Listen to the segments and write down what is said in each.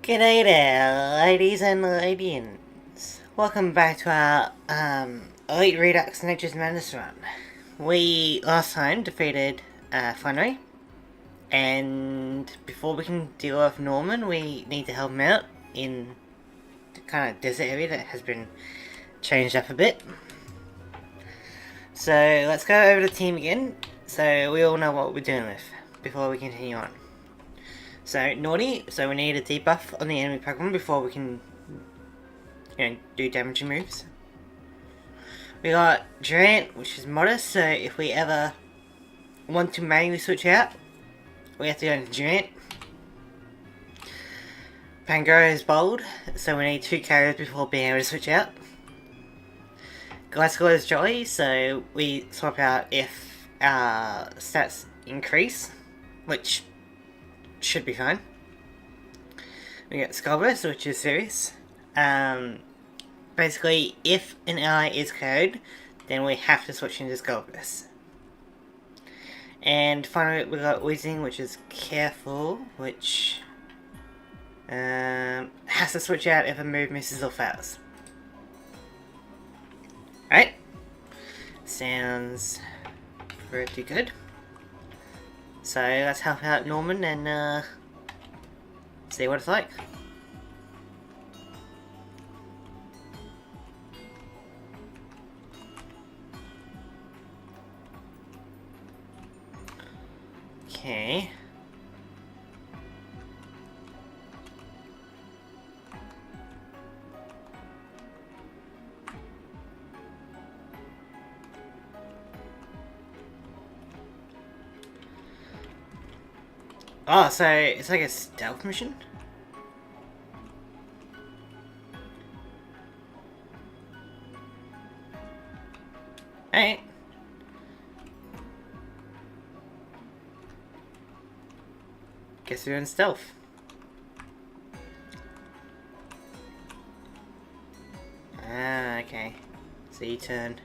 G'day there, ladies and ladies. Welcome back to our Elite Redux Nature's Madness run. We last time defeated Flannery, and before we can deal with Norman, we need to help him out in the kind of desert area that has been changed up a bit. So let's go over the team again, so we all know what we're dealing with before we continue on. So, Naughty, so we need a debuff on the enemy Pokemon before we can, do damaging moves. We got Durant, which is modest, so if we ever want to manually switch out, we have to go into Durant. Pangoro is bold, so we need 2 carriers before being able to switch out. Glasgow is Jolly, so we swap out if our stats increase, which should be fine. We got Skullburst, which is serious. Basically, if an ally is KO'd, then we have to switch into Skullburst. And finally, we got Wheezing, which is careful, which has to switch out if a move misses or fails. Right? Sounds pretty good. So let's help out Norman and see what it's like. Okay. Oh, so it's like a stealth mission? Alright. Guess we're in stealth. Ah, okay. So you turn.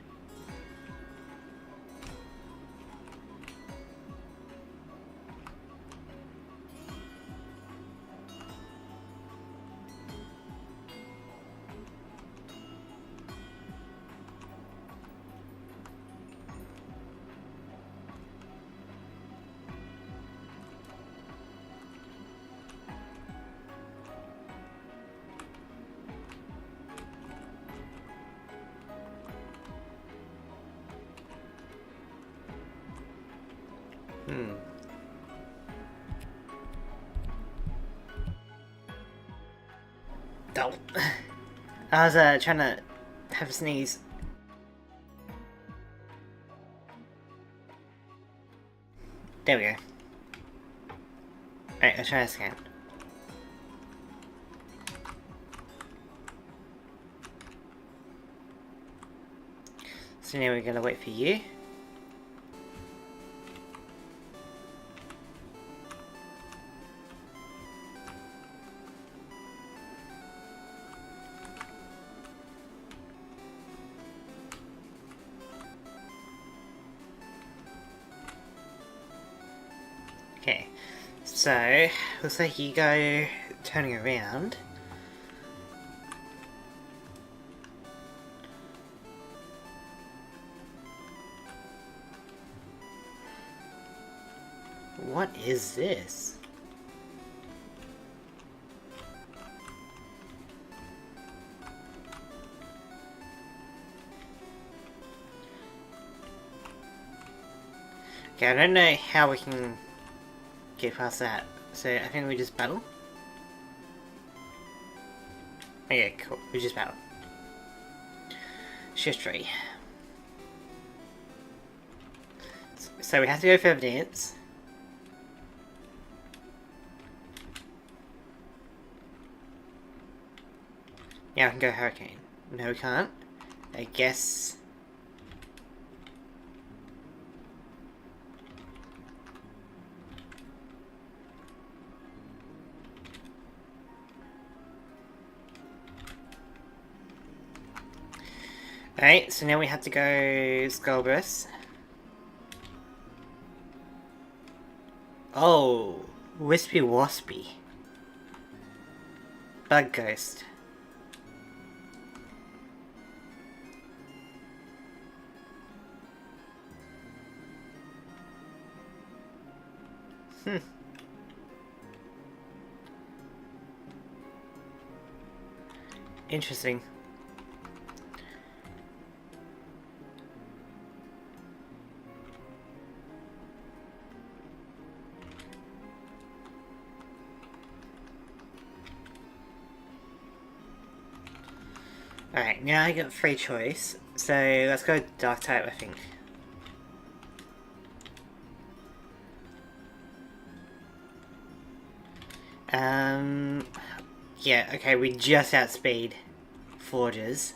Oh. I was trying to have a sneeze. There we go. Alright, let's try this again. So now we're gonna wait for you. Okay, so looks like you go turning around. What is this? Okay, I don't know how we can get past that, so I think we just battle. Okay, cool, we just battle. Shift tree. So we have to go for dance. Yeah, I can go Hurricane. No, we can't. I guess. Alright, so now we have to go Skullburst. Oh, Wispy Waspy. Bug Ghost. Interesting. Alright, now I got free choice, so let's go Dark type, I think. Yeah, okay, we just outspeed Forges.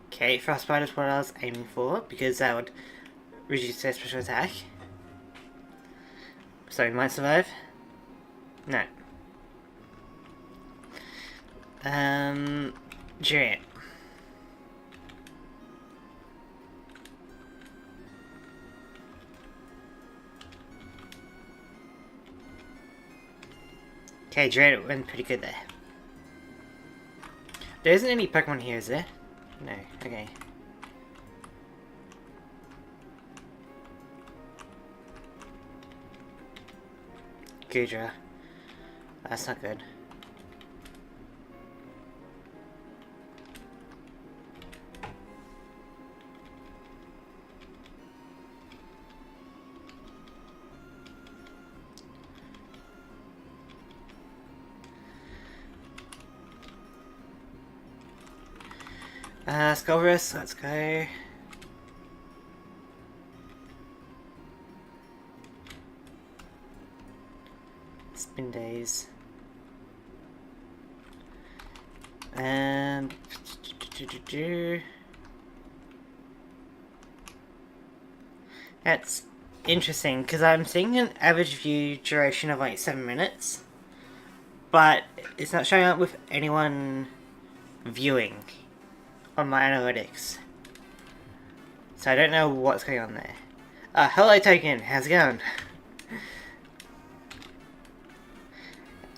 Okay, Frostbite is what I was aiming for, because that would reduce their special attack. So we might survive. No. Giant. Okay, Dread went pretty good there. There isn't any Pokemon here, is there? No, okay. Gudra. That's not good. Skullrus, let's go. Spin days. And that's interesting because I'm seeing an average view duration of like 7 minutes, but it's not showing up with anyone viewing on my analytics. So I don't know what's going on there. Hello Token, how's it going?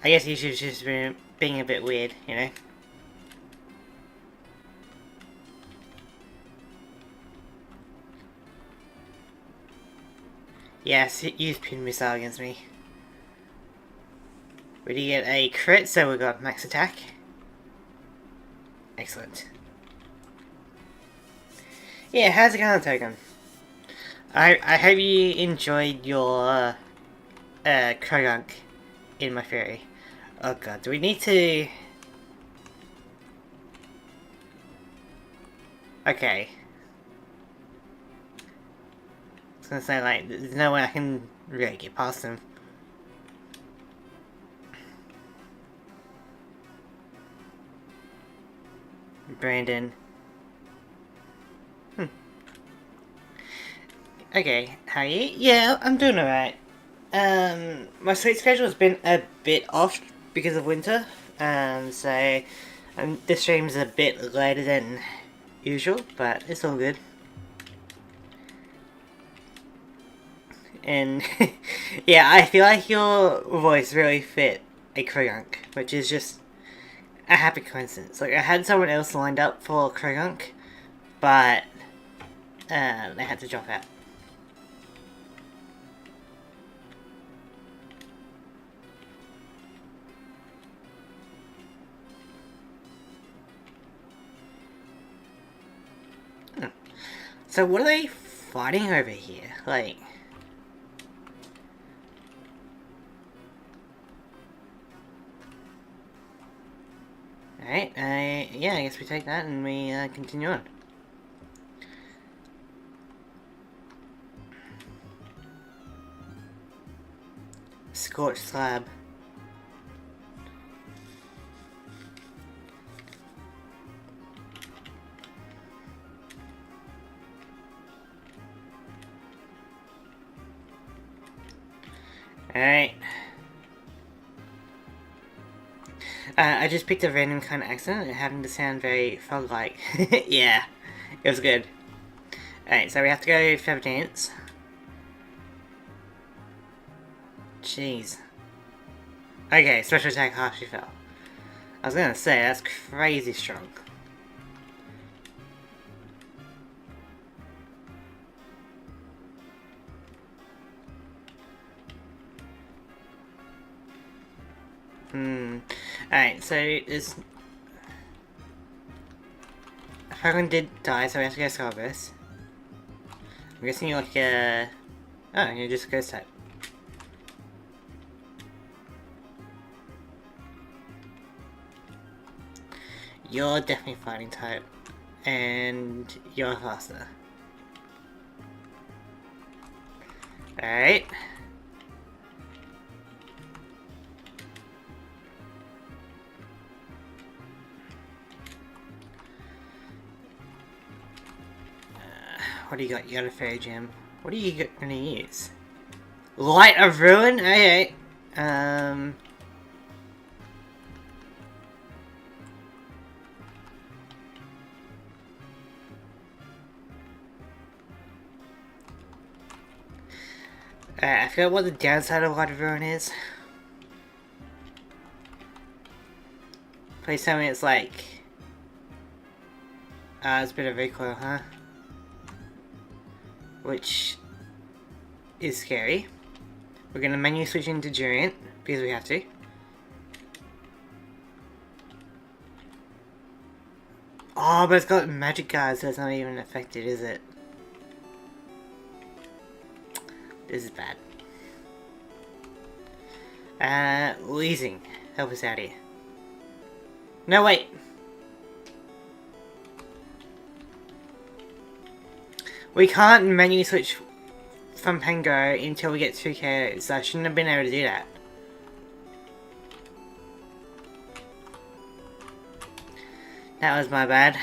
I guess YouTube's just been being a bit weird, you know? Yes, use Pin Missile against me. We did get a crit, so we got max attack. Excellent. Yeah, how's it going, Token? I hope you enjoyed your Krogunk in my theory. Oh god, do we need to... Okay. I was gonna say, like, there's no way I can really get past him. Brandon. Okay, how are you? Yeah, I'm doing alright. My sleep schedule's been a bit off because of winter, so this stream's a bit later than usual, but it's all good. And yeah, I feel like your voice really fit a Krogunk, which is just a happy coincidence. Like, I had someone else lined up for Krogunk, but they had to drop out. So what are they fighting over here? Like... Alright, yeah, I guess we take that and we continue on. Scorched Slab. Alright. I just picked a random kind of accent. It happened to sound very frog-like. Yeah, it was good. Alright, so we have to go Feather Dance. Jeez. Okay, special attack harshly fell. I was gonna say, that's crazy strong. Alright, so there's... Pokemon did die, so we have to go Scarberus. I'm guessing you're like a... Oh, you're just a ghost type. You're definitely fighting type. And you're faster. Alright. What do you got? You got a Fairy Gem. What are you gonna use? Light of Ruin? Okay. I forgot what the downside of Light of Ruin is. Please tell me it's like... it's a bit of recoil, huh? Which is scary. We're gonna menu switch into Durant, because we have to. Oh, but it's got magic guard, so it's not even affected, is it? This is bad. Leasing. Help us out here. No, wait! We can't menu switch from Pango until we get 2 KOs, so I shouldn't have been able to do that. That was my bad.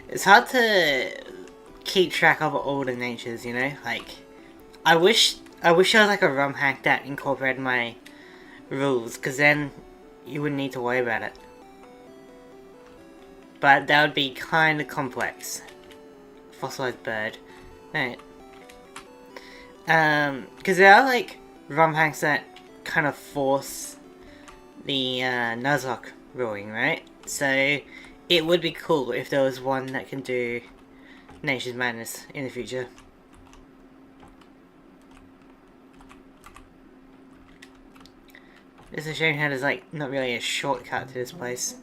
It's hard to keep track of all the natures, you know? Like, I wish there was like a ROM hack that incorporated my rules, because then you wouldn't need to worry about it. But that would be kind of complex. Fossilized bird. Right. Because there are like ROM hacks that kind of force the Nuzlocke ruling, right? So it would be cool if there was one that can do Nature's Madness in the future. It's a shame how there's like not really a shortcut to this place.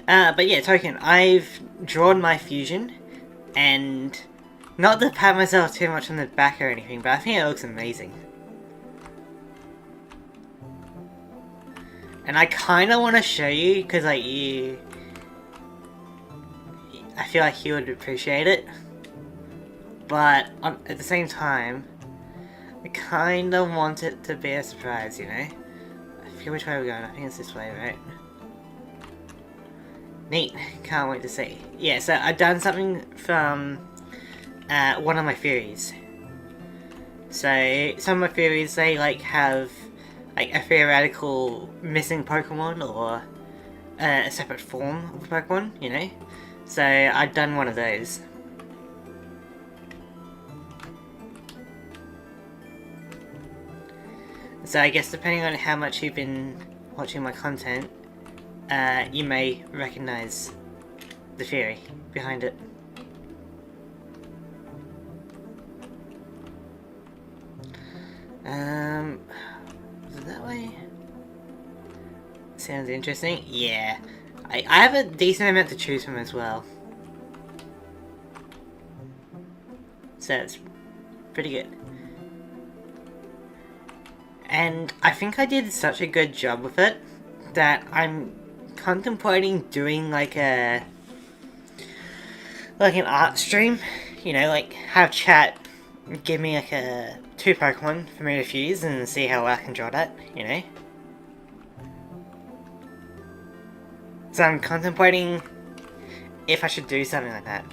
But yeah, Token, I've drawn my fusion, and not to pat myself too much on the back or anything, but I think it looks amazing. And I kinda wanna show you, cause like I feel like you would appreciate it. But at the same time, I kinda want it to be a surprise, you know? I forget which way we're going, I think it's this way, right? Neat, can't wait to see. Yeah, so I've done something from one of my theories. So some of my theories, they like have like a theoretical missing Pokemon or a separate form of Pokemon, you know? So I've done one of those. So I guess depending on how much you've been watching my content, you may recognize the theory behind it. Is it that way? Sounds interesting. Yeah. I have a decent amount to choose from as well. So it's pretty good. And I think I did such a good job with it that I'm contemplating doing like an art stream, you know, like have chat give me like 2 Pokemon for me to fuse and see how I can draw that, you know. So I'm contemplating if I should do something like that.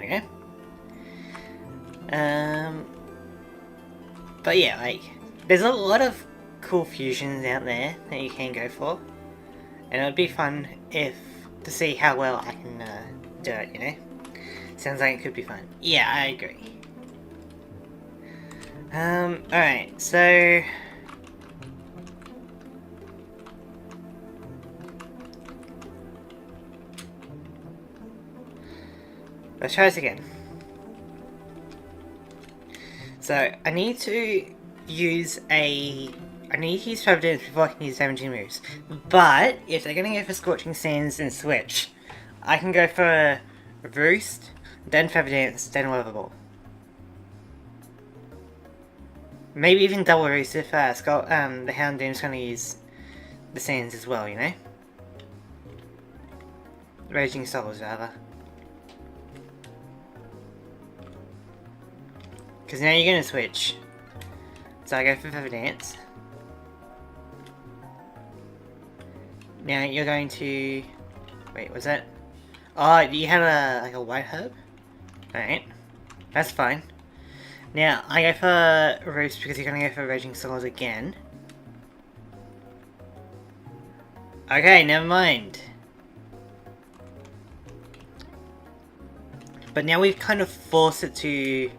you know? But yeah, like, there's a lot of cool fusions out there that you can go for. And it would be fun to see how well I can do it, you know? Sounds like it could be fun. Yeah, I agree. Alright, so... let's try this again. So, I need to use 5 damage before I can use damaging moves. But, if they're gonna go for Scorching Sands and switch, I can go for Roost, then Feather Dance, then Weather Ball. Maybe even double Roost if the Houndoom's gonna use the Sands as well, you know? Raging Souls, rather. Because now you're gonna switch. So I go for Feather Dance. Now you're going to... wait, was that... oh, you had like a white herb? Alright. That's fine. Now, I go for Roost because you're gonna go for Raging Souls again. Okay, never mind. But now we've kind of forced it to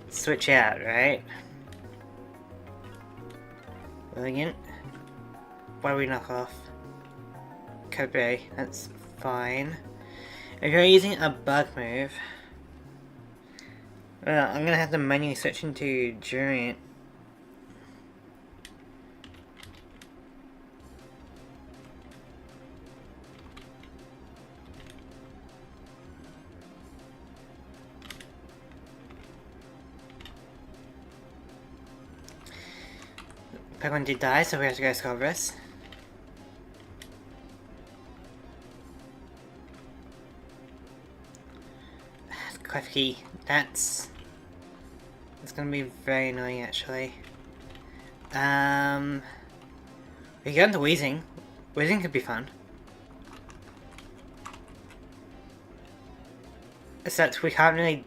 switch out, right? Brilliant. Why do we knock off? Kobe, that's fine. If you're using a bug move, I'm gonna have to manually switch into Durant. Pokemon did die, so we have to go Scorbus. Klefki, that's gonna be very annoying actually. We go into Wheezing. Wheezing could be fun. Except we can't really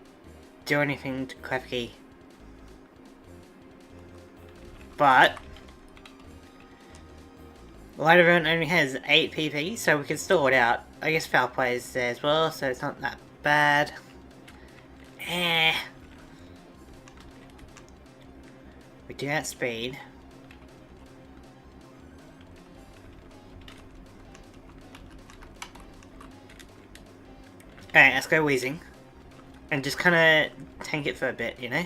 do anything to Klefki. But Light Rune only has 8 PP, so we can store it out. I guess Foul Play is there as well, so it's not that bad. We do have speed. Alright, let's go Wheezing. And just kinda tank it for a bit, you know?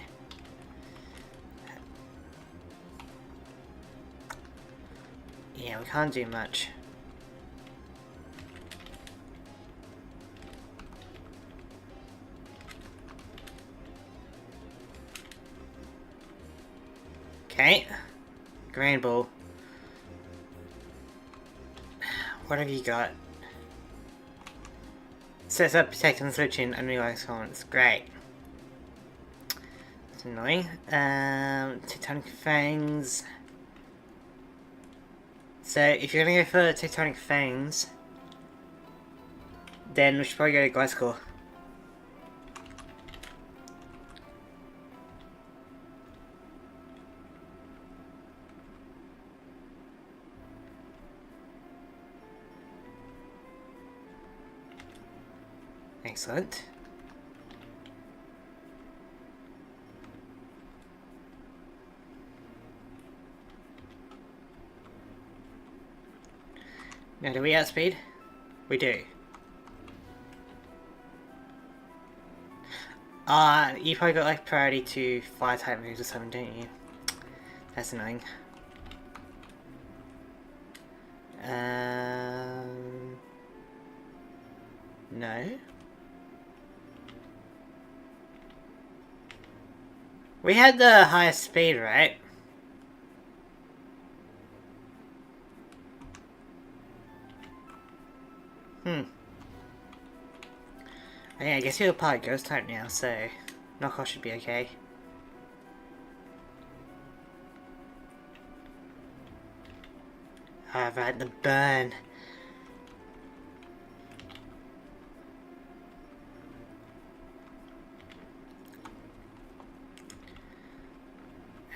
Yeah, we can't do much. Okay. Grand Ball. What have you got? Sets up Protect and Switch in only likes comments. Great. That's annoying. Tectonic Fangs. So, if you're gonna go for Tectonic Fangs, then we should probably go to Gliscor. Excellent. Now, do we outspeed? We do. You probably got like priority to fire type moves or something, don't you? That's annoying. No. We had the highest speed, right? Yeah, I guess you're part Ghost type now, so knockoff should be okay. Alright, the burn.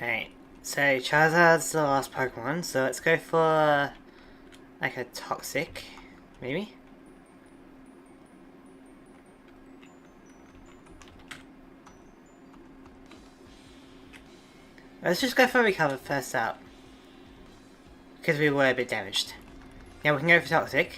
Alright, so Charizard's the last Pokemon, so let's go for like a Toxic, maybe? Let's just go for Recover first up. Because we were a bit damaged. Now we can go for Toxic.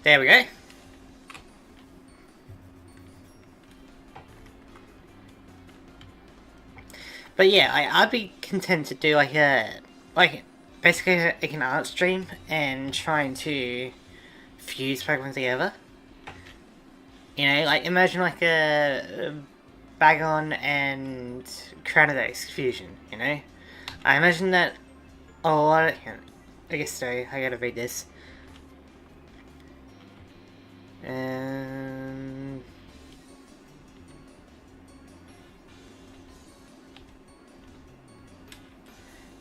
There we go. But yeah, I'd be content to do like basically like an art stream and trying to fuse Pokemon together. You know, like imagine like a Bagon and Cranidace fusion, you know? I imagine that a lot of... I guess so, I gotta read this.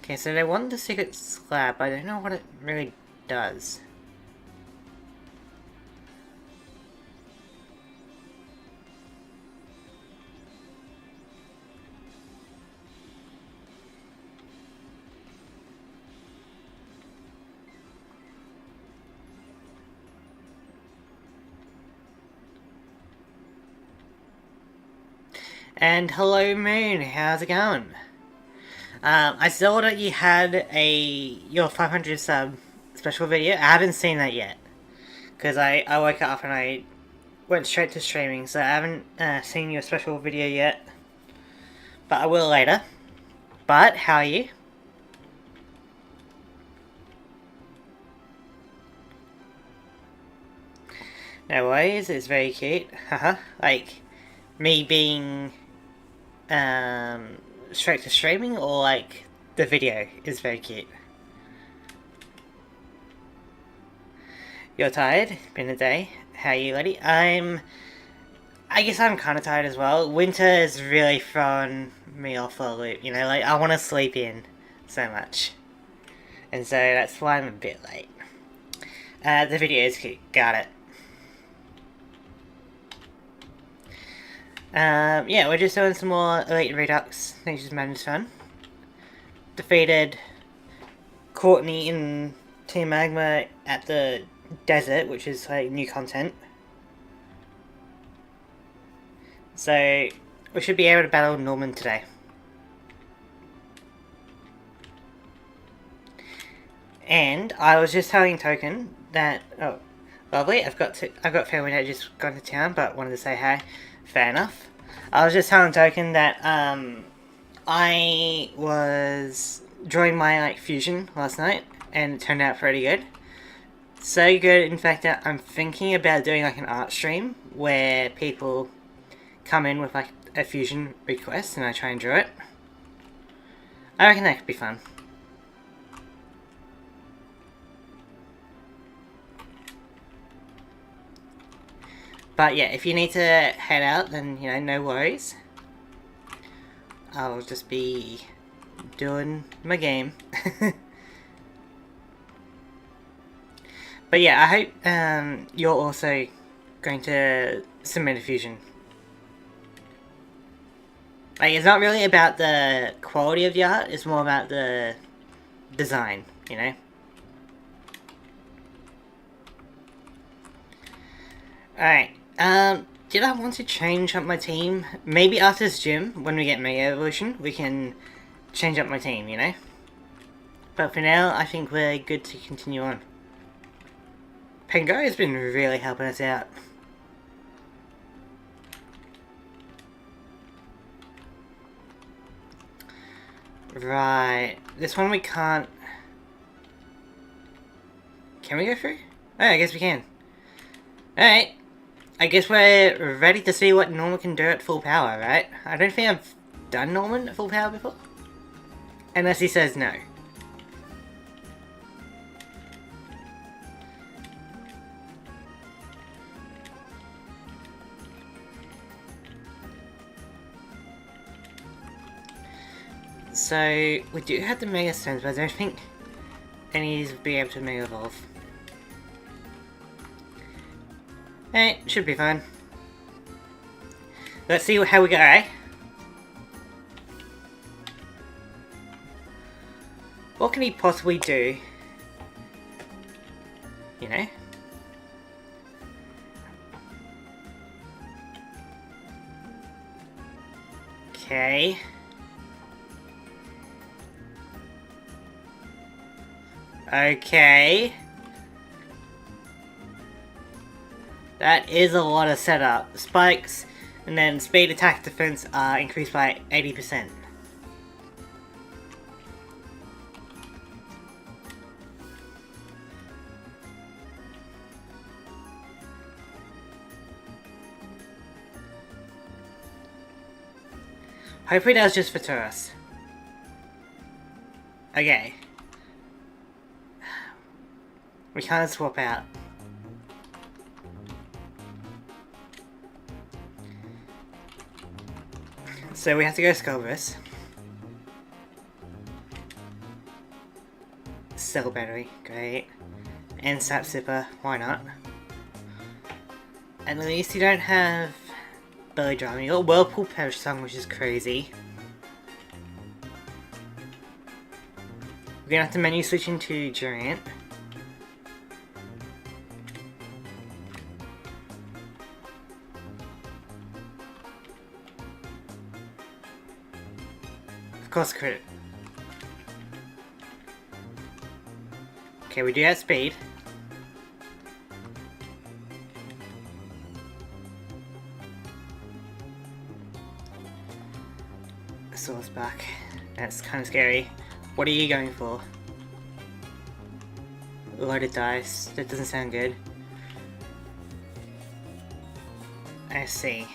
Okay, so they want the secret slab, but I don't know what it really does. And hello Moon, how's it going? I saw that you had your 500 sub special video. I haven't seen that yet. Because I woke up and I went straight to streaming, so I haven't seen your special video yet. But I will later. But, how are you? No worries, it's very cute. Haha. Like, me being straight to streaming, or like the video is very cute. You're tired? Been a day? How are you, lady? I guess I'm kind of tired as well. Winter has really thrown me off for a loop, you know, like I want to sleep in so much. And so that's why I'm a bit late. The video is cute, got it. Yeah, we're just doing some more Elite Redux. Nature's Madness fun. Defeated Courtney in Team Magma at the desert, which is like new content. So we should be able to battle Norman today. And I was just telling Token that lovely, I've got family that just gone to town but wanted to say hi. Fair enough. I was just telling Token that I was drawing my like fusion last night and it turned out pretty good. So good, in fact, that I'm thinking about doing like an art stream where people come in with like a fusion request and I try and draw it. I reckon that could be fun. But yeah, if you need to head out, then, you know, no worries. I'll just be doing my game. But yeah, I hope you're also going to submit a fusion. Like, it's not really about the quality of the art, it's more about the design, you know? Alright, did I want to change up my team? Maybe after this gym, when we get Mega Evolution, we can change up my team, you know? But for now, I think we're good to continue on. Pengo has been really helping us out. Right, this one we can't... Can we go through? Oh, I guess we can. Alright. I guess we're ready to see what Norman can do at full power, right? I don't think I've done Norman at full power before. Unless he says no. So, we do have the Mega Stones, but I don't think any of these will be able to Mega Evolve. Eh, should be fine. Let's see how we go, eh? What can he possibly do? You know? Okay. Okay. That is a lot of setup. Spikes and then speed, attack, defense are increased by 80%. Hopefully that was just for Taurus. Okay. We can't swap out. So we have to go Skullverse. Cell Battery, great. And Sap Sipper, why not? At least you don't have Belly Drum. You got Whirlpool Perish Song, which is crazy. We're gonna have to menu switch into Giant. Of course, crit. Okay, we do have speed. Source back. That's kind of scary. What are you going for? Loaded dice. That doesn't sound good. I see.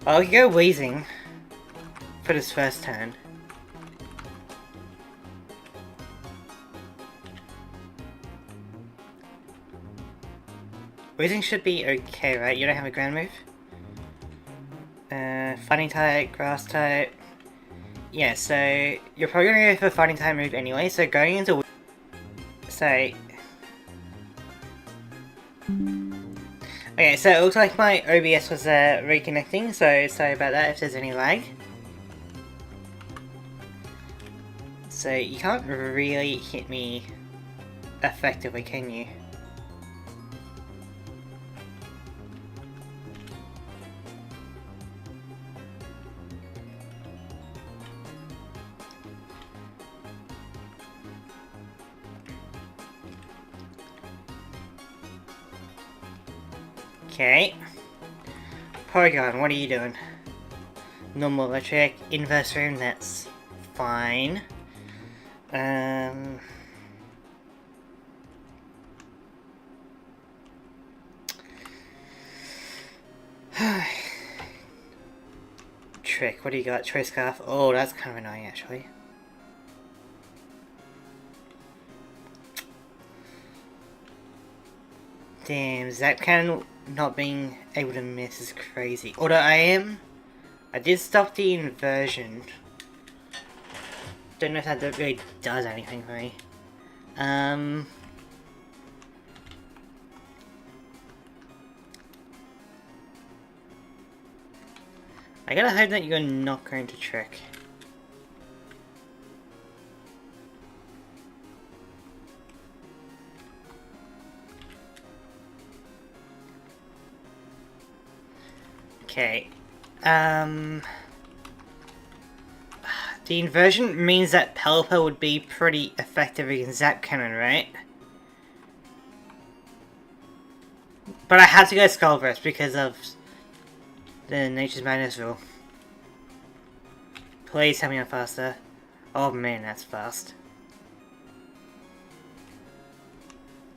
Well, we can go Wheezing for this first turn. Wheezing should be okay, right? You don't have a ground move? Fighting type, grass type. Yeah, so you're probably gonna go for a fighting type move anyway, so going into say. Okay, so it looks like my OBS was reconnecting, so sorry about that if there's any lag. So you can't really hit me effectively, can you? Okay. Porygon, what are you doing? Normal electric, inverse room, that's fine. Trick, what do you got? Choice Scarf? Oh, that's kind of annoying actually. Damn, Zap Cannon not being able to miss is crazy. Although I did stop the inversion. Don't know if that really does anything for me. I gotta hope that you're not going to trick. Okay. The inversion means that Pelipper would be pretty effective against Zap Cannon, right? But I had to go Skullverse because of the Nature's Madness rule. Please tell me I'm faster. Oh man, that's fast.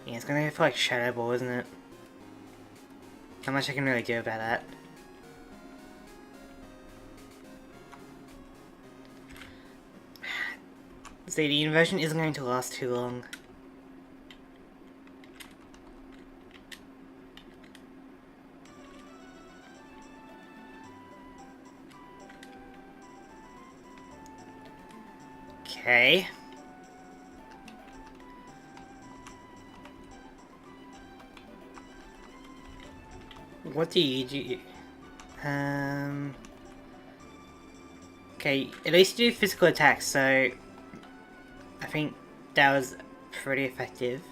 Yeah, it's gonna go for like Shadow Ball, isn't it? How much I can really do about that. See, the inversion isn't going to last too long. Okay. What do you do? Okay, at least you do physical attacks, so I think that was pretty effective.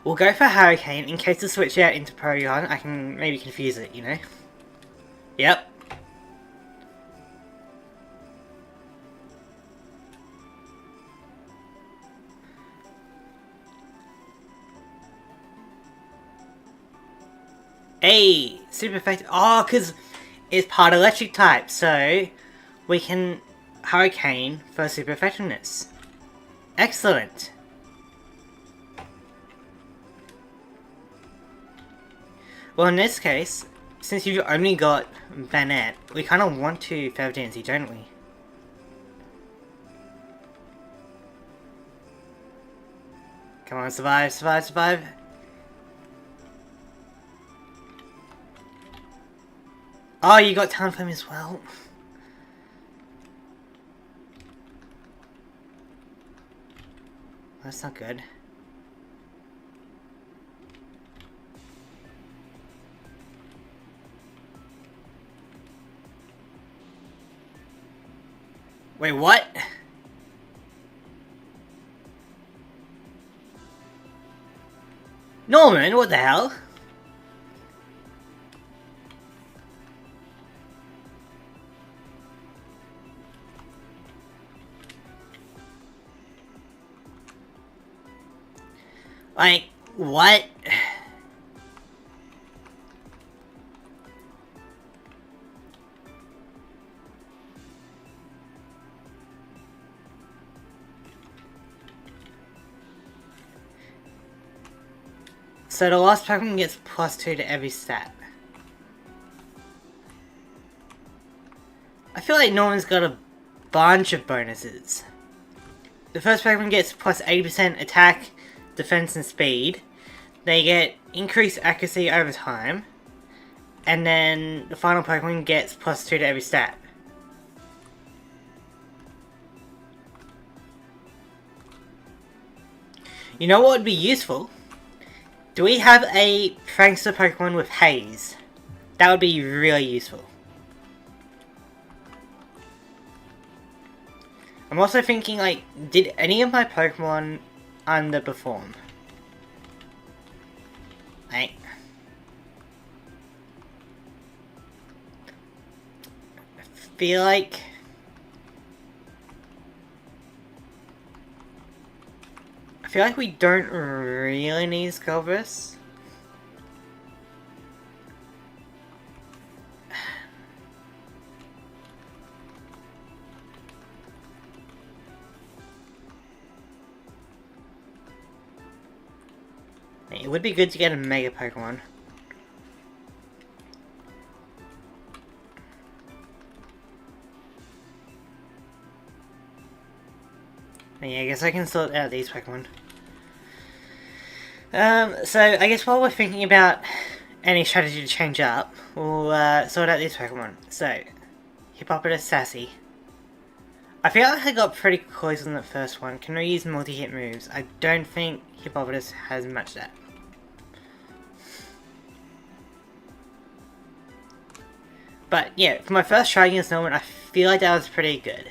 We'll go for Hurricane in case to switch out into Porygon. I can maybe confuse it, you know? Yep. Hey, super effective. Oh, because it's part electric type, so we can Hurricane for super effectiveness. Excellent. Well, in this case, since you've only got Banette, we kind of want to Feather Dance, don't we? Come on, survive, survive, survive. Oh, you got Talon Flame as well. That's not good. Wait, what? Norman, what the hell? Like, what? So the last Pokemon gets +2 to every stat. I feel like Norman's got a bunch of bonuses. The first Pokemon gets +80% attack, defense, and speed. They get increased accuracy over time. And then the final Pokemon gets +2 to every stat. You know what would be useful? Do we have a prankster Pokemon with Haze? That would be really useful. I'm also thinking, like, did any of my Pokemon underperform? Like, I feel like we don't really need Skullburst. It would be good to get a Mega Pokemon. Yeah, I guess I can sort out these Pokemon. So I guess while we're thinking about any strategy to change up, we'll sort out these Pokemon. So, Hippopotamus, Sassy. I feel like I got pretty close on that first one. Can we use multi-hit moves? I don't think Hippopotamus has much of that. But yeah, for my first try against Norman, I feel like that was pretty good.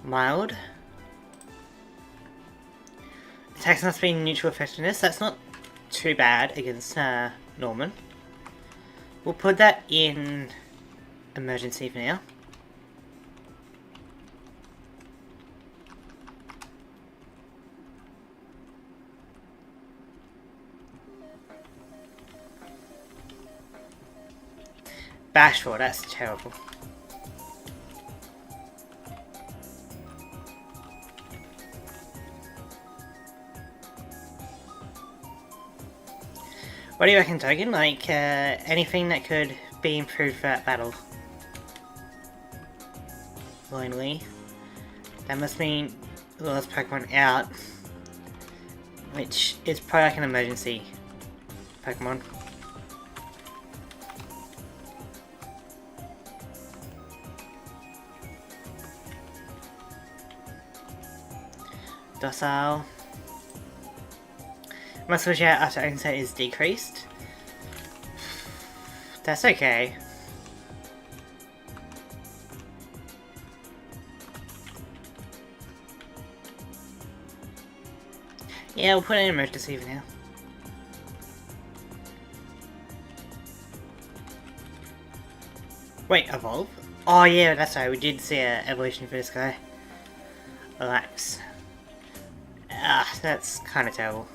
Mild. Attacks must be neutral effectiveness. That's not too bad against Norman. We'll put that in emergency for now. Bashful, that's terrible. What do you reckon, Togen? Like, anything that could be improved for that battle? Lonely. That must mean the last Pokemon out. which is probably like an emergency Pokemon. Docile. My switch out after onset is decreased. That's okay. Yeah, we'll put it in emergency for now. Wait, evolve? Oh yeah, that's right, we did see an evolution for this guy. Relax. Ah, that's kind of terrible.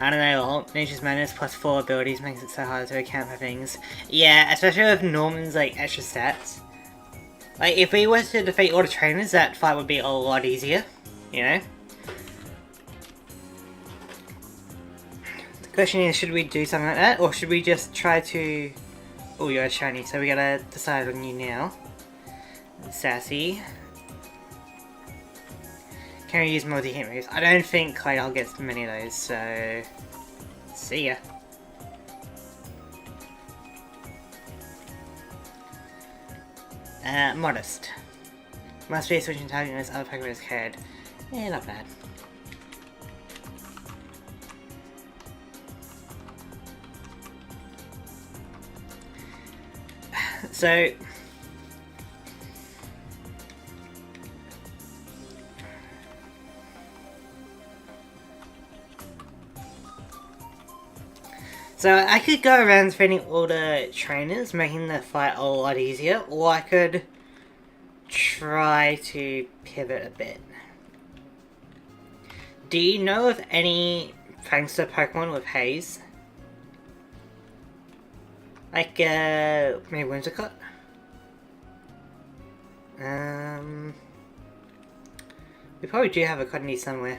I don't know, Nature's Madness plus 4 abilities makes it so hard to account for things. Yeah, especially with Norman's like extra stats. Like, if we were to defeat all the trainers, that fight would be a lot easier, you know? The question is, should we do something like that, or should we just try to... Oh, you're a shiny, so we gotta decide on you now. Sassy. Can we use multi-hit moves? I don't think Claydol gets many of those, so... See ya. Modest. Must be switching target as other Pokemon's head. Yeah, not bad. So... So I could go around defeating all the trainers, making the fight a lot easier, or I could try to pivot a bit. Do you know of any prankster Pokemon with haze? Like, maybe Whimsicott? We probably do have a Cottonee somewhere.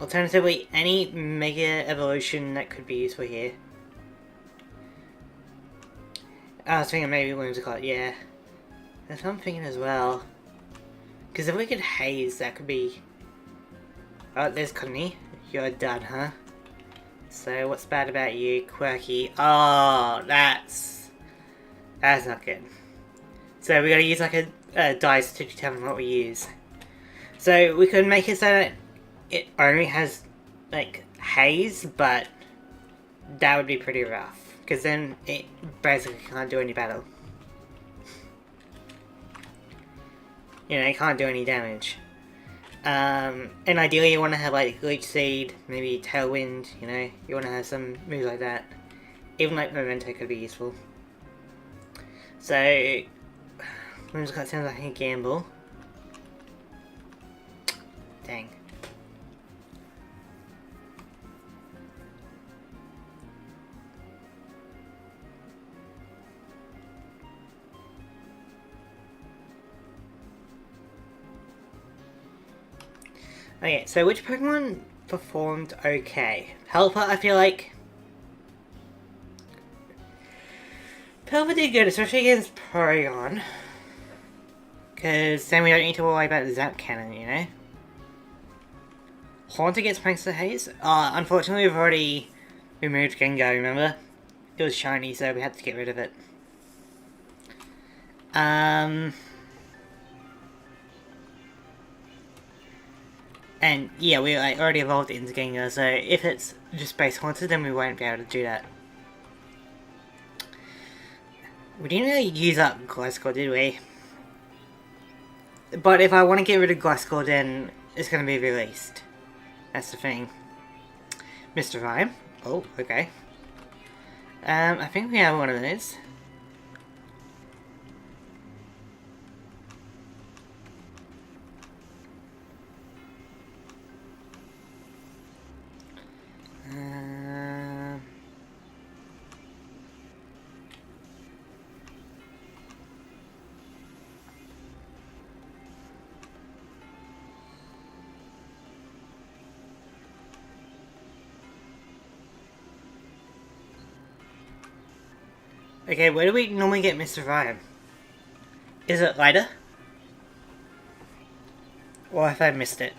Alternatively, any Mega Evolution that could be useful here. I was thinking maybe Whimsicott, yeah. That's what I'm thinking as well. Because if we could haze, that could be... Oh, there's Cottonee. You're done, huh? So, what's bad about you? Quirky. Oh, that's not good. So, we gotta use like a dice to determine what we use. So, we could make it so that it only has, like, haze, but that would be pretty rough. Because then it basically can't do any battle. You know, it can't do any damage. And ideally you want to have, like, Leech Seed, maybe Tailwind, you know? You want to have some moves like that. Even, like, Memento could be useful. So, Whimsicott sounds like a gamble. Dang. Okay, so which Pokemon performed okay? Pelipper, I feel like... Pelipper did good, especially against Porygon. Because then we don't need to worry about the Zap Cannon, you know? Haunter gets Prankster Haze? Unfortunately we've already removed Gengar, remember? It was shiny, so we had to get rid of it. And yeah, we like, already evolved into Gengar, so if it's just base Haunted, then we won't be able to do that. We didn't really use up Gliscor, did we? But if I want to get rid of Gliscor, then it's going to be released. That's the thing. Mr. Rhyme. Oh, okay. I think we have one of those. Okay, where do we normally get Mr. Ryan? Is it later? Or have I missed it?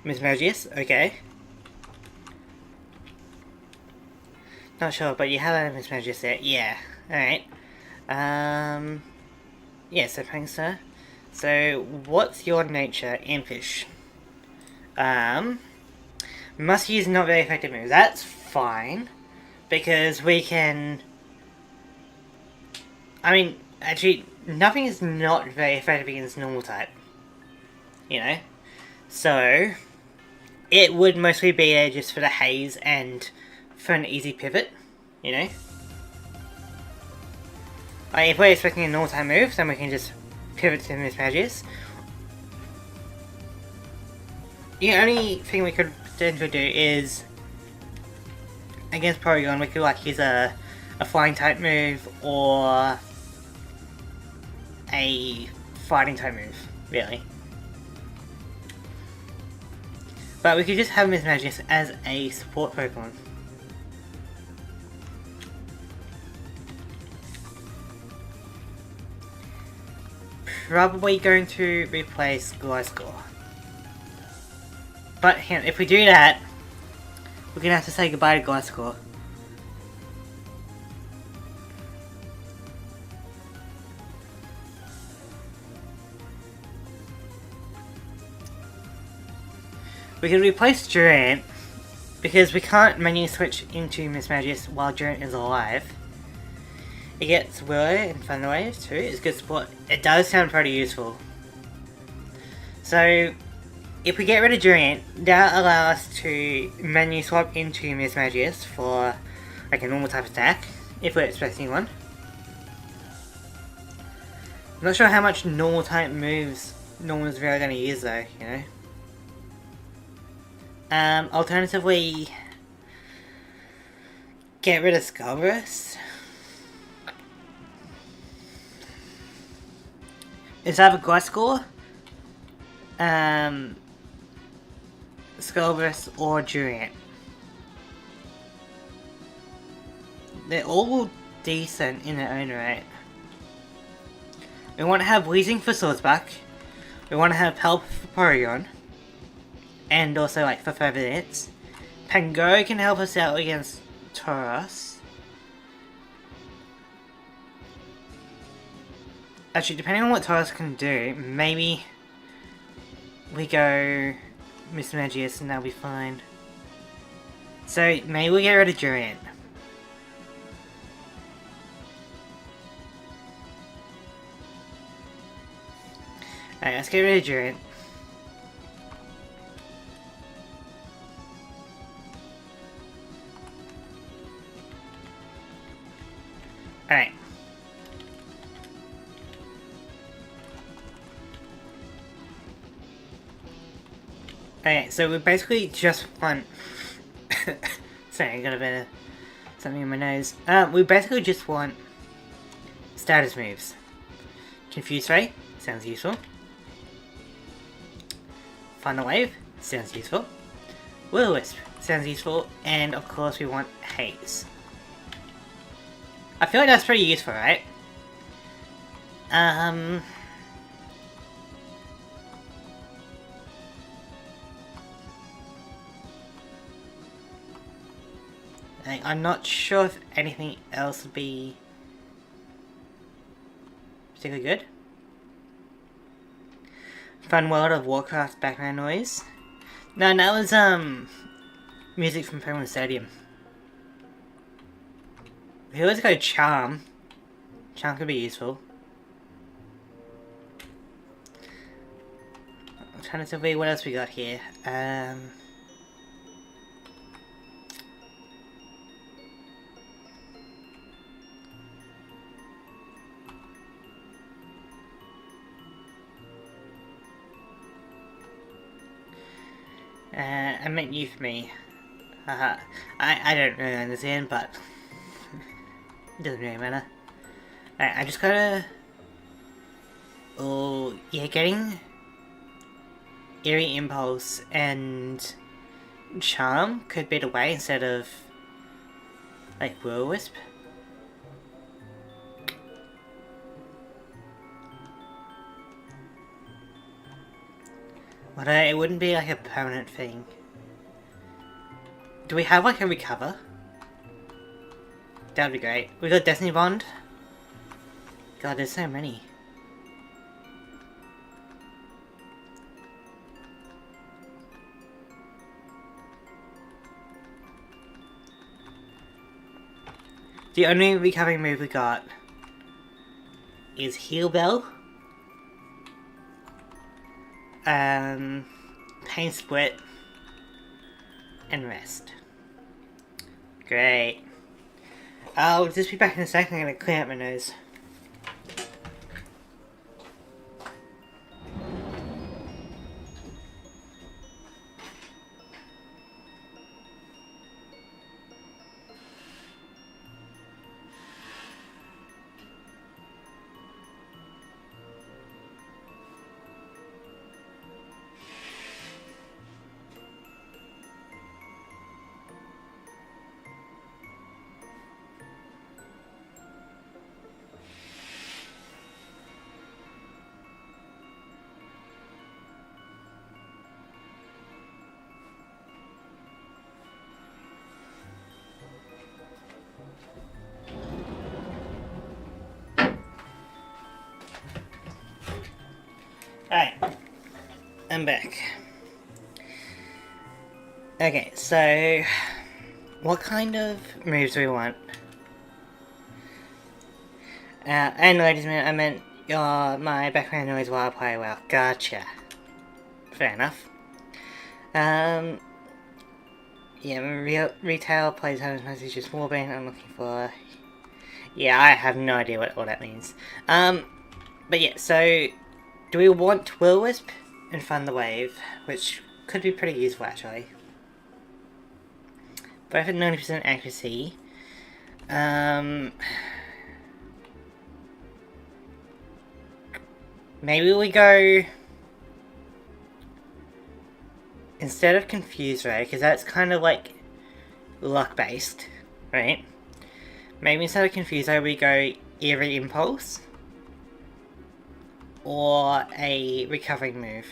Miss Magius? Okay. Not sure, but you have a Miss Magius there. Yeah. Alright. Yeah, so thanks, sir. So, what's your nature? Impish. Must use not very effective moves. That's fine. Because we can... I mean, actually, nothing is not very effective against normal type. You know? So, it would mostly be there just for the haze and for an easy pivot. You know? Like, if we're expecting a normal type move, then we can just pivot to Miss Magius. The only thing we could potentially do is against Porygon, we could like use a flying type move or a fighting type move, really. But we could just have Miss Magius as a support Pokemon. Probably going to replace Gliscor. But if we do that, we're gonna have to say goodbye to Gliscor. We can replace Durant, because we can't manually switch into Miss Magius while Durant is alive. It gets Willow and Thunder Wave too, it's good support. It does sound pretty useful. So, if we get rid of Durant, that'll allow us to manually swap into Miss Magius for like a normal type attack, if we're expecting one. I'm not sure how much normal type moves Norman's really going to use though, you know. Alternatively, get rid of Skullburst. Is that a Gliscor? Skullburst or Durant. They're all decent in their own right. We want to have Weezing for Swordsback. We want to have Help for Porygon. And also like for further hits. Pango can help us out against Tauros. Actually, depending on what Tauros can do, maybe we go Miss Magius and that'll be fine. So maybe we get rid of Durant. Alright, let's get rid of Durant. Alright. Okay, so we basically just want... Sorry, I got a bit of something in my nose. We basically just want status moves. Confuse Ray, sounds useful. Thunder Wave, sounds useful. Will-O-Wisp, sounds useful. And of course we want Haze. I feel like that's pretty useful, right? I'm not sure if anything else would be particularly good. Fun World of Warcraft background noise. No, that was music from Pokemon Stadium. Here, let's go Charm. Charm could be useful. Alternatively, what else we got here? I meant Euphemy. I don't really understand, but it doesn't really matter. I just gotta... Oh, yeah, getting Eerie Impulse and Charm could be the way instead of, like, Will-O-Wisp. But it wouldn't be like a permanent thing. Do we have like a recover? That'd be great. We got Destiny Bond. God, there's so many. The only recovering move we got is Heal Bell, Pain Split, and Rest. Great. I'll just be back in a second. I'm gonna clear out my nose. Alright, I'm back. Okay, so what kind of moves do we want? And ladies and gentlemen, I meant my background noise while I play well. Gotcha. Fair enough. Yeah, retail plays home messages warband. I'm looking for. Yeah, I have no idea what all that means. But yeah, so do we want Will-O-Wisp and Fund the Wave, which could be pretty useful actually. Both at 90% accuracy. Maybe we go instead of Confuse Ray, because that's kind of like luck based, right? Maybe instead of Confuse Ray, we go Eerie Impulse or a recovering move.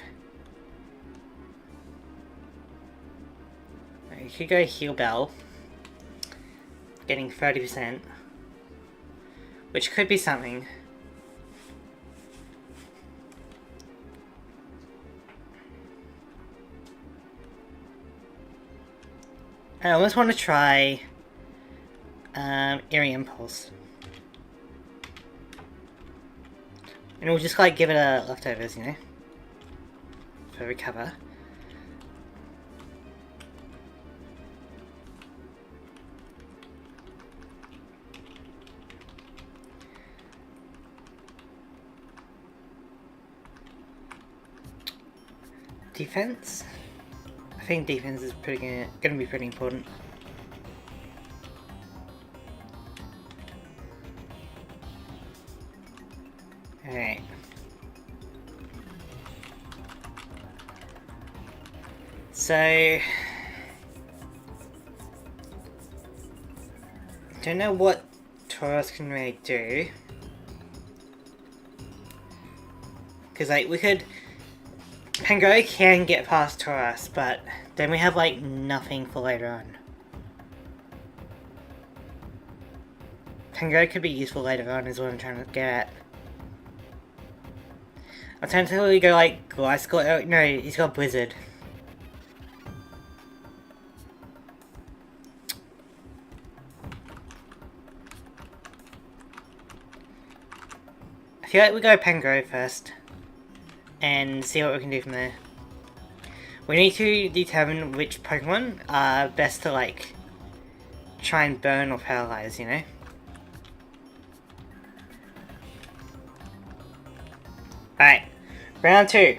You could go Heal Bell, getting 30%, which could be something. I almost want to try Eerie Impulse. And we'll just like give it a leftovers, you know? For recover. Defense? I think defense is gonna be pretty important. Alright. So don't know what Taurus can really do. Cause like we could Pango can get past Taurus, but then we have like nothing for later on. Pango could be useful later on is what I'm trying to get at. Alternatively go like Gliscor. Oh, no, he's got Blizzard. I feel like we go Pango first and see what we can do from there. We need to determine which Pokemon are best to like try and burn or paralyze, you know? Alright, round 2.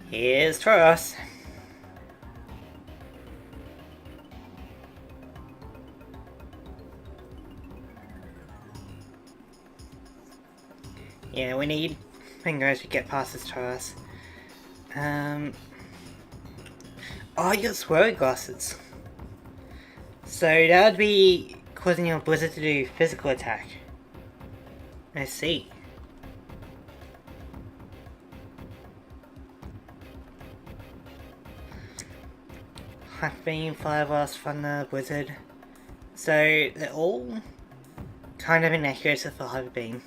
Here's Taurus. Yeah, we need fingers to get past this Taurus. Oh, you got swirly glasses. So that would be causing your blizzard to do physical attack. I see. Half Beam, Fire Blast, Thunder, Blizzard. So they're all kind of inaccurate for Hyper Beam.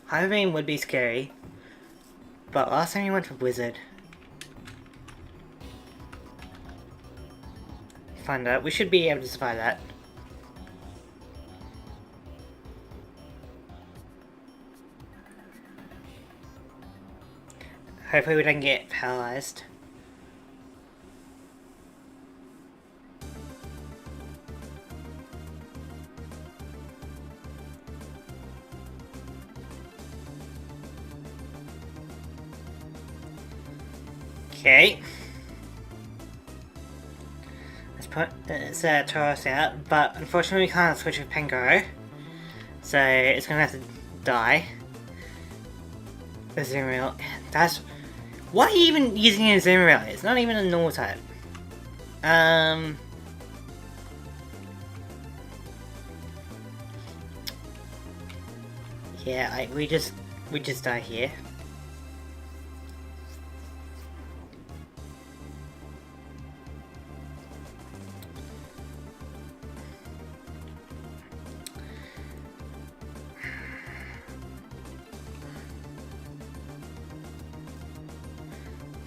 Hyper Beam would be scary, but last time you went for Blizzard. Thunder, we should be able to survive that. Hopefully we don't get paralyzed. Okay. Let's put this Taurus out, but unfortunately we can't switch with Pangoro. So it's gonna have to die. The Zoom that's... Why are you even using a Zoom Rail? It's not even a normal type. Yeah, we just die here.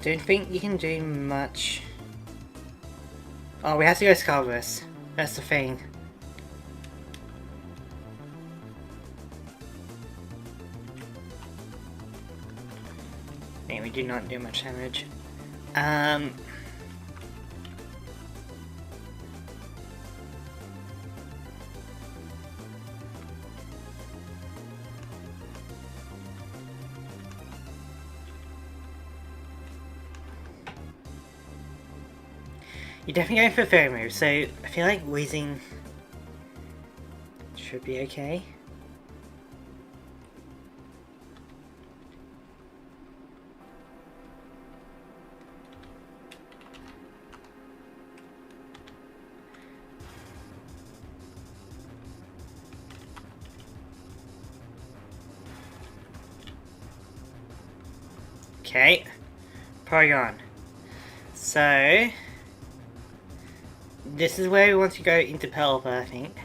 Don't think you can do much. Oh, we have to go Scarverse. That's the thing. Yeah, we do not do much damage. You're definitely going for a fairy move, so I feel like Wheezing should be okay. Okay, Porygon. So this is where we want to go into Pelipper, I think.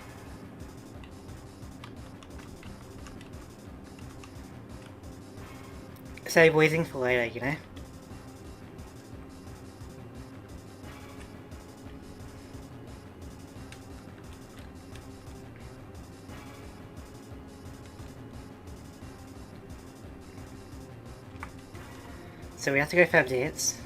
Save Wheezing for later, you know? So we have to go Fab Dance.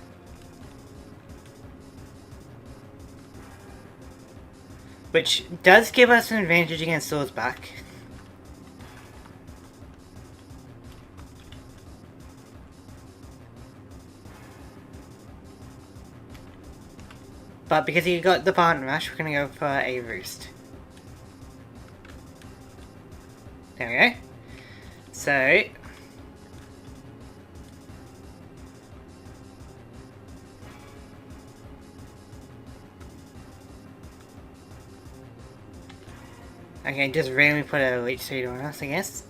Which does give us an advantage against Swords back. But because you got the Barn Rush, we're gonna go for a Roost. There we go. So okay, just randomly put a Leech Seed on us, I guess.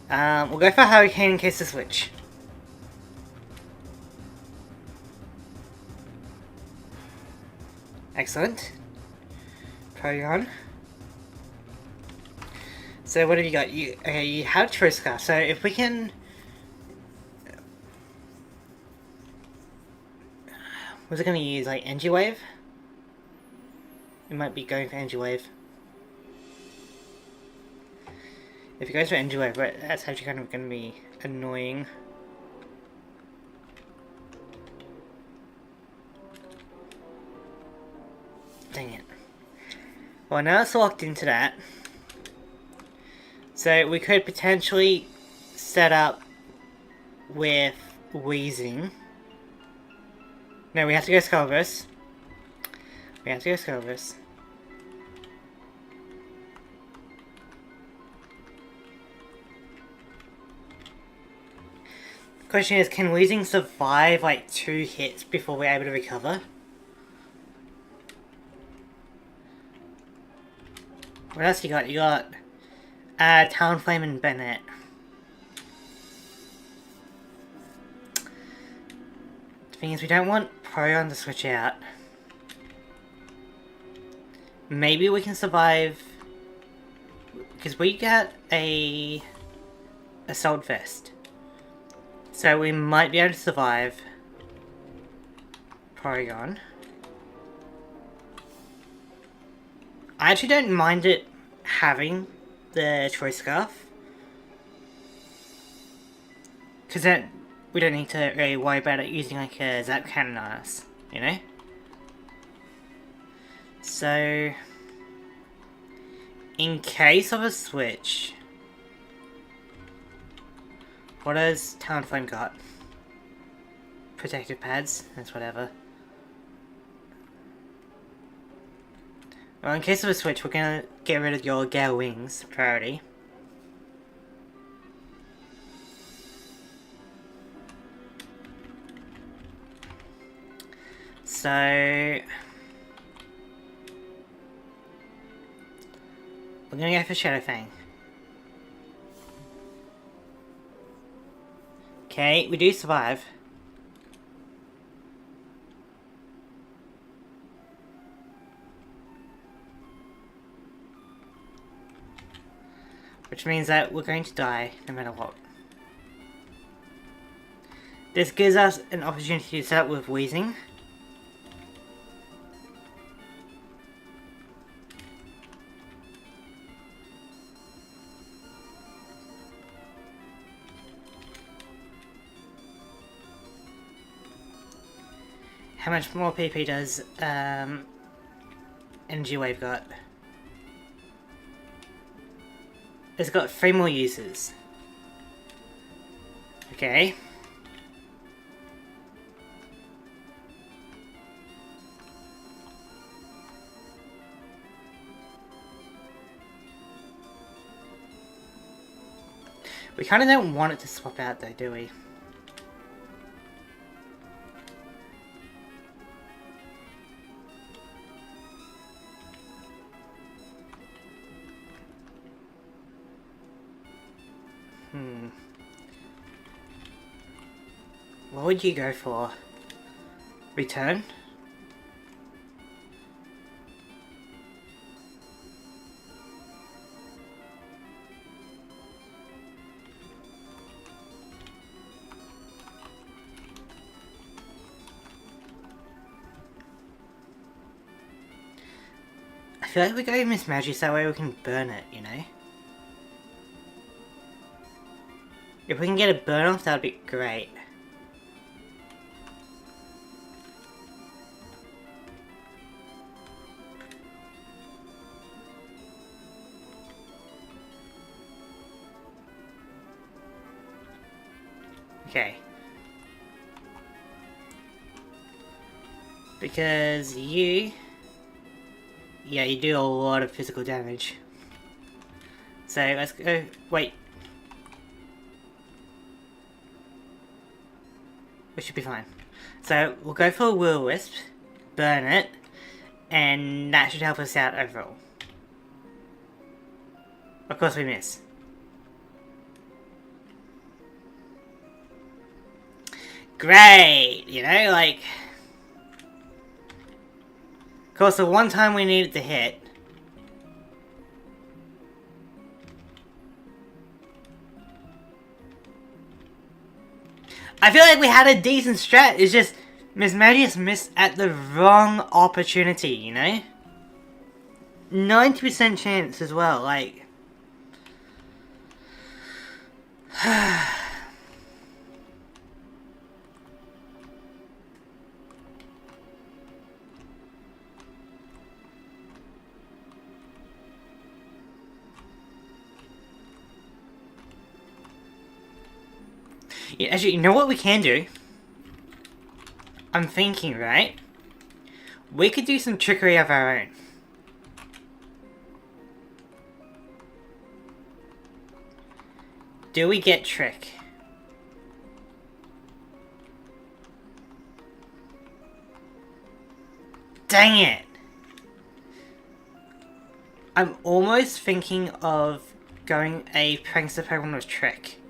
We'll go for Hurricane in case to switch. Excellent. Porygon. So what have you got? You have Choice Scarf, so if we can... Was it going to use like Energy Wave? It might be going for Energy Wave. If it goes for Energy Wave, that's actually kind of going to be annoying. Dang it. Well, now it's locked into that. So we could potentially set up with Wheezing. No, we have to go Skullverse. We have to go Skullverse. Question is, can Weezing survive like 2 hits before we're able to recover? What else you got? You got Talonflame and Bennett. The thing is, we don't want Porygon to switch out. Maybe we can survive because we got a Assault Vest. So we might be able to survive Porygon. I actually don't mind it having the Choice Scarf. Because then we don't need to really worry about it using like a Zap Cannon on us, you know? So, in case of a switch, what has Talonflame got? Protective pads, that's whatever. Well, in case of a switch, we're gonna get rid of your Gale Wings, priority. So... we're gonna go for Shadow Fang. Okay, we do survive. Which means that we're going to die no matter what. This gives us an opportunity to set up with Weezing. How much more PP does Energy Wave got? It's got 3 more uses. Okay. We kind of don't want it to swap out though, do we? What would you go for? Return? I feel like we go Miss Magic so that way we can burn it, you know? If we can get a burn off, that would be great. Okay. Because you... yeah, you do a lot of physical damage. So let's go... wait. We should be fine. So we'll go for a Will-O-Wisp, burn it, and that should help us out overall. Of course we miss. Great! You know, like... of course, the one time we needed to hit... I feel like we had a decent strat, it's just... Miss Magius missed at the wrong opportunity, you know? 90% chance as well, like... yeah, actually, you know what we can do? I'm thinking, right? We could do some trickery of our own. Do we get trick? Dang it! I'm almost thinking of going a prankster Pokemon with trick.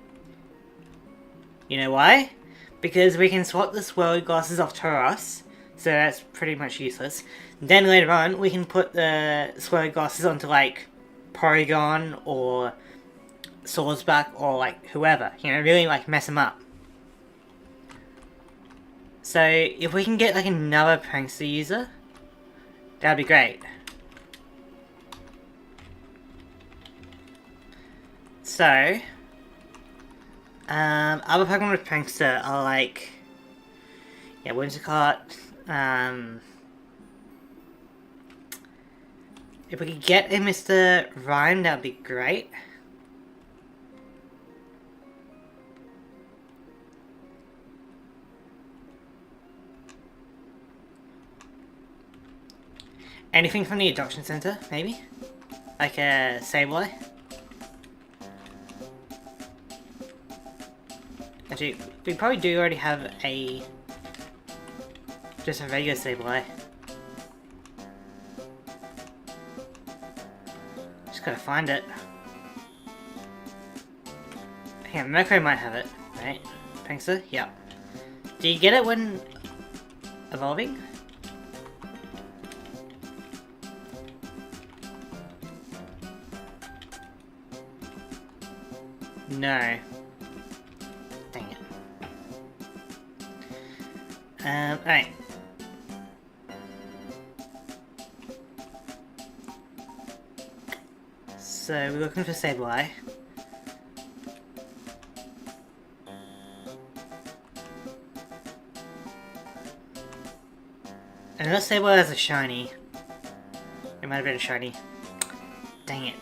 You know why? Because we can swap the swirly glasses off Tauros, so that's pretty much useless. Then later on, we can put the swirly glasses onto like Porygon or Swordsback or like whoever. You know, really like mess them up. So if we can get like another prankster user, that'd be great. So, other Pokemon with prankster are like, yeah, Wintercart. If we could get a Mr. Rhyme, that'd be great. Anything from the adoption center, maybe? Like a Sableye? Actually, we probably do already have a... just a regular Sableye. Just gotta find it. Yeah, Murkrow might have it, right? Prankster? Yeah. Do you get it when evolving? No. Dang it. Alright. So, we're looking for Sableye. And let's Sableye has a shiny. It might have been a shiny. Dang it.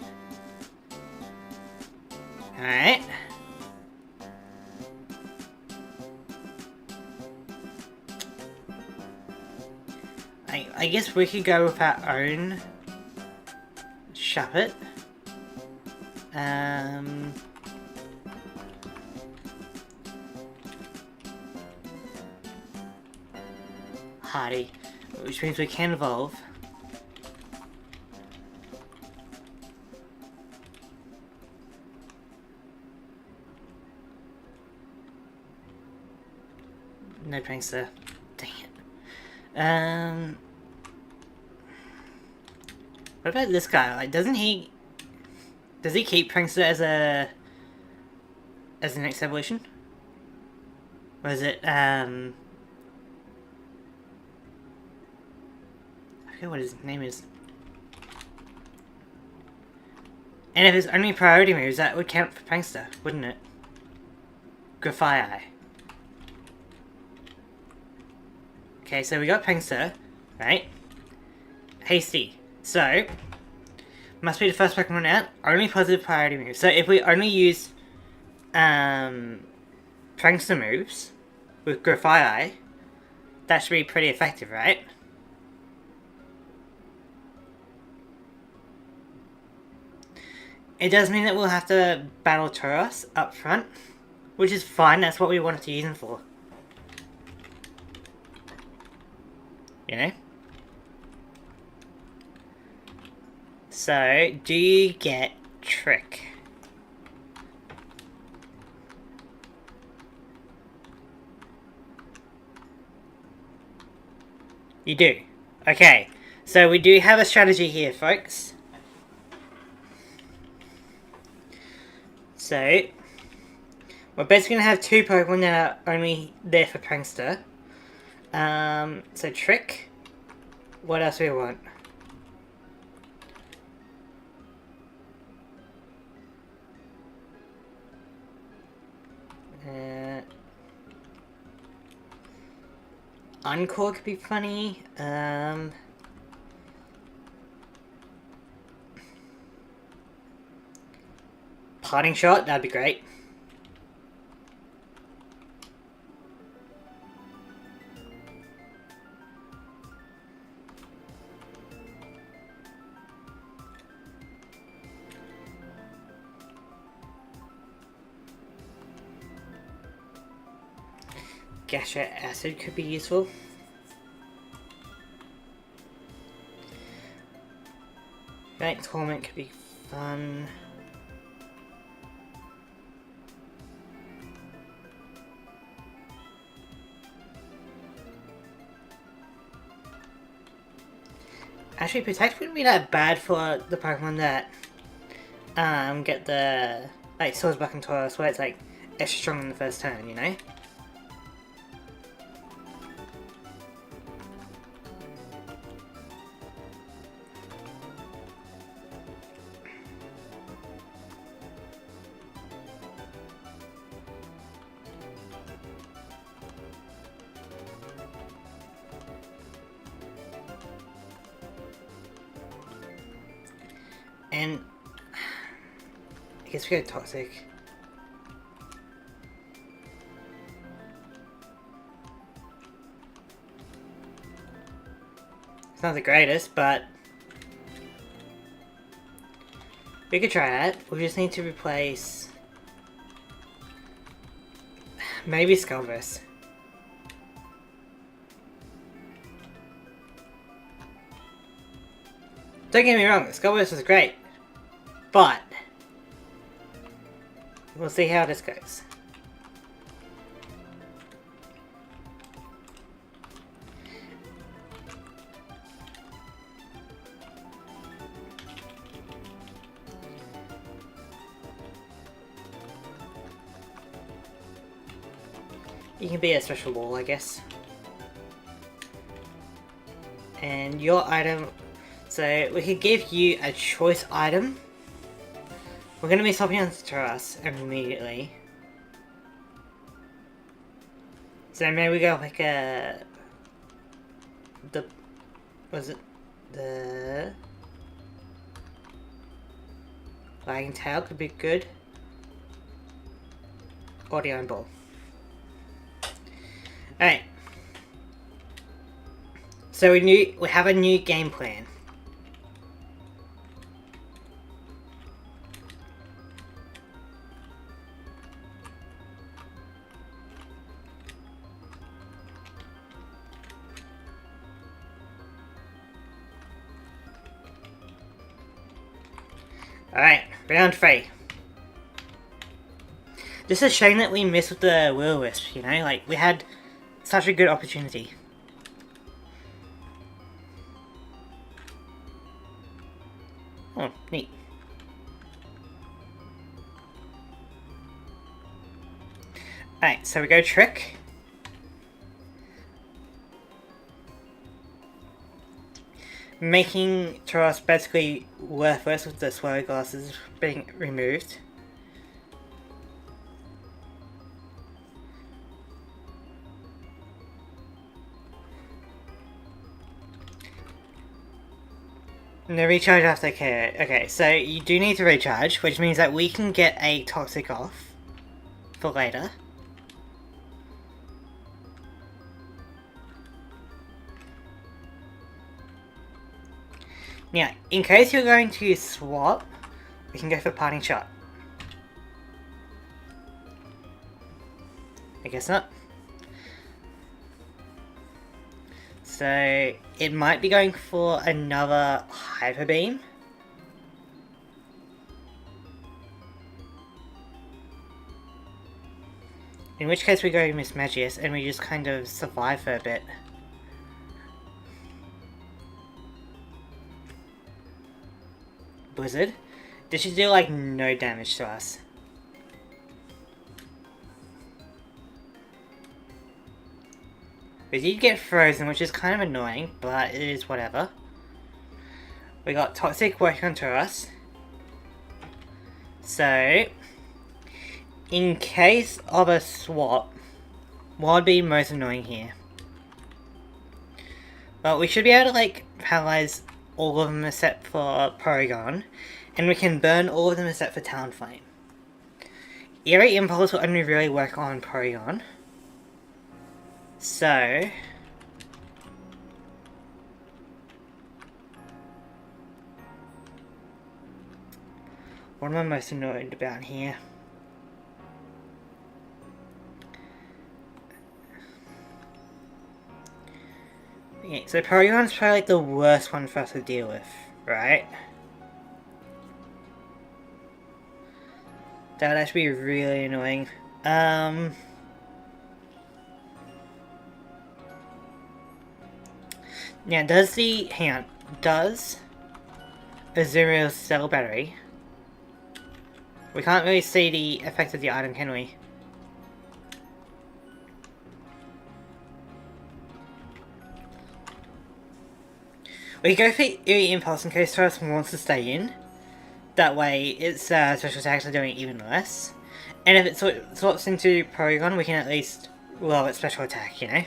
Alright. I guess we could go with our own Shuppet. Hardy. Which means we can evolve. No prankster. Dang it. What about this guy? Like, doesn't he... Does he keep prankster as a... as the next evolution? Or is it, I forget what his name is. And if it's only priority moves, that would count for prankster, wouldn't it? Grafaiai. Okay, so we got prankster, right? Hasty. So, must be the first Pokemon out. Only positive priority moves. So if we only use prankster moves with Grafaiai, that should be pretty effective, right? It does mean that we'll have to battle Tauros up front, which is fine. That's what we wanted to use him for. You know? So, do you get Trick? You do. Okay. So we do have a strategy here, folks. So, we're basically going to have two Pokemon that are only there for Prankster. So Trick. What else do we want? Encore could be funny. Parting Shot, that'd be great. gastric acid could be useful. Right, torment could be fun. Actually, protect wouldn't be that bad for the Pokemon that get the like Swordsbuck and Taurus, where it's like extra strong in the first turn, you know? And I guess we go Toxic. It's not the greatest, but we could try that. We just need to replace maybe Skullverse. Don't get me wrong, Skullverse was great, but we'll see how this goes. You can be a special ball, I guess. And your item, so we could give you a choice item. We're going to be swapping on to us immediately. So maybe we go like was it the Lagging Tail could be good. Or the Iron Ball. Alright. So we have a new game plan. Alright, round 3. This is a shame that we missed with the Will-O-Wisp, you know? Like, we had such a good opportunity. Oh, neat. Alright, so we go Trick. Making Taurus basically worthless with the swallow glasses being removed. No recharge after care. Okay, so you do need to recharge, which means that we can get a Toxic off for later. Now, in case you're going to swap, we can go for Parting Shot. I guess not. So, it might be going for another Hyper Beam. In which case we go Miss Magius and we just kind of survive for a bit. Blizzard. This should do like no damage to us. We did get frozen, which is kind of annoying, but it is whatever. We got Toxic working onto us. So, in case of a swap, what would be most annoying here? Well, we should be able to like paralyze all of them except for Porygon, and we can burn all of them except for Talonflame. Eerie Impulse will only really work on Porygon. So, what am I most annoyed about here? Okay, so Porygon's probably like the worst one for us to deal with, right? That would actually be really annoying. Now, does the... hang on. Does Azuriel's cell battery... We can't really see the effect of the item, can we? We go for Eerie Impulse in case Taurus wants to stay in. That way, its special attacks are doing even less. And if it swaps into Porygon, we can at least lower its special attack, you know?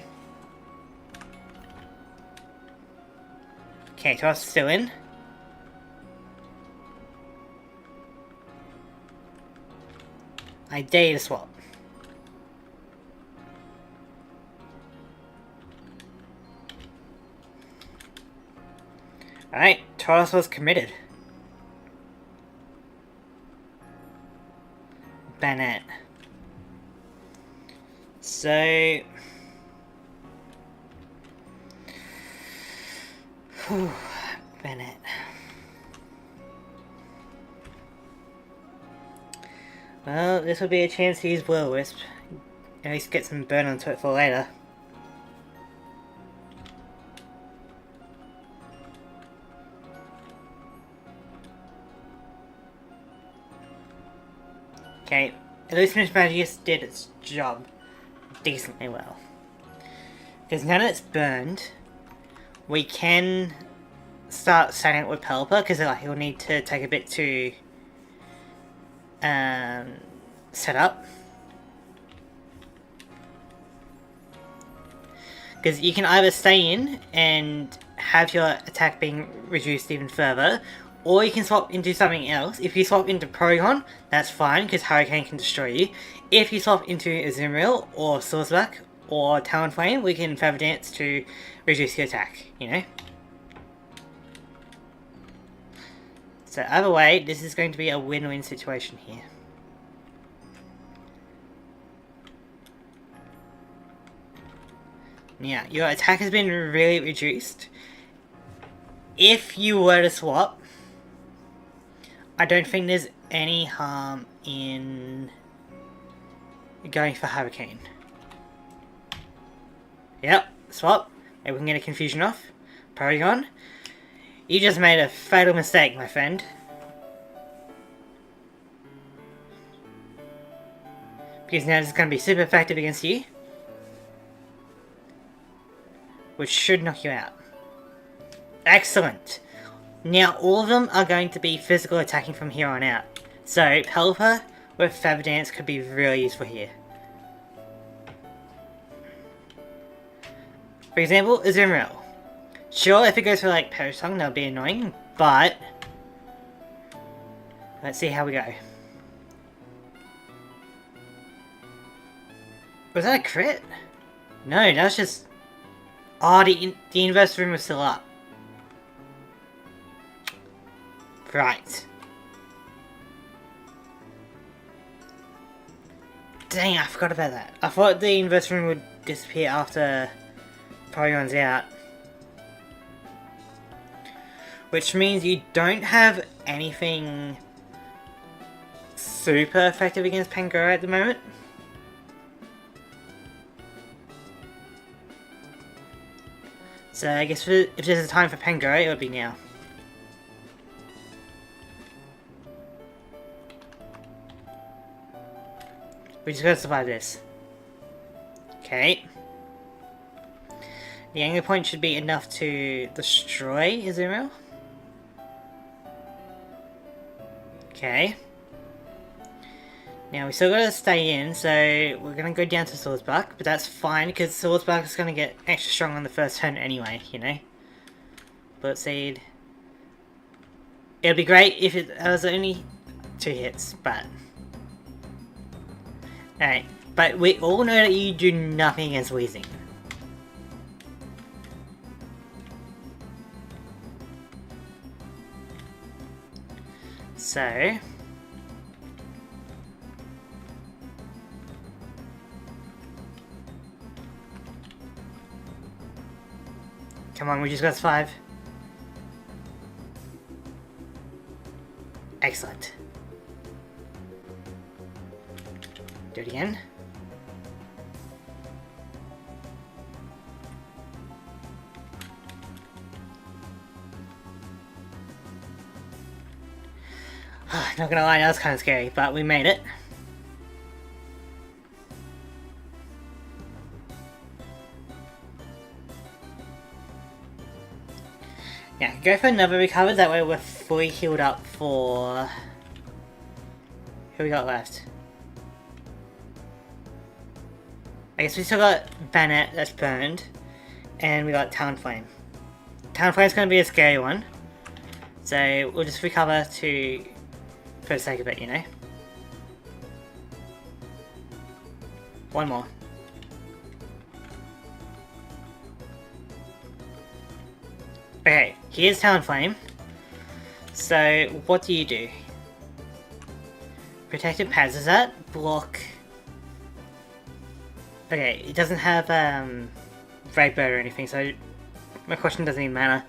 Okay, Taurus is still in. I dare you to swap. Alright, Taurus was committed. Bennett. So... Bennett. Well, this will be a chance to use Will-O-Wisp. At least get some burn onto it for later. Okay, Elusiveness Magius did its job decently well. Because now that it's burned, we can start setting it with Pelipper, because he'll need to take a bit to set up. Because you can either stay in and have your attack being reduced even further, or you can swap into something else. If you swap into Porygon, that's fine, because Hurricane can destroy you. If you swap into Azumarill, or Swordsback, or Talonflame, we can Feather Dance to reduce your attack, you know? So either way, this is going to be a win-win situation here. Yeah, your attack has been really reduced. If you were to swap, I don't think there's any harm in going for Hurricane. Yep, swap. Maybe we can get a confusion off. Porygon, you just made a fatal mistake, my friend. Because now this is going to be super effective against you. Which should knock you out. Excellent! Now all of them are going to be physical attacking from here on out. So Pelipper with Feather Dance could be really useful here. For example, Azumarill. Sure, if it goes for like Perish Song, that'll be annoying, but let's see how we go. Was that a crit? No, that was just... Oh, the inverse room was still up. Right. Dang, I forgot about that. I thought the inverse room would disappear after Porygon's out. Which means you don't have anything super effective against Pangoro at the moment. So I guess if there's a time for Pangoro, it would be now. We just gotta survive this. Okay. The anger point should be enough to destroy Azumarill. Okay. Now we still gotta stay in, so we're gonna go down to Swordsbark, but that's fine because Swordsbark is gonna get extra strong on the first turn anyway, you know? Bullet Seed. It'd be great if it was only 2 hits, but... Alright, but we all know that you do nothing against Weezing. So... Come on, we just got 5. Excellent. Do it again. Not gonna lie, that was kind of scary, but we made it. Yeah, go for another recover, that way we're fully healed up for... Who we got left? I guess we still got Bennett that's burned, and we got Talonflame. Talonflame's gonna be a scary one, so we'll just recover to... for the sake of it, you know? One more. Okay, here's Talonflame. So, what do you do? Protected pads, does that block... Okay, it doesn't have Brave Bird or anything, so my question doesn't even matter.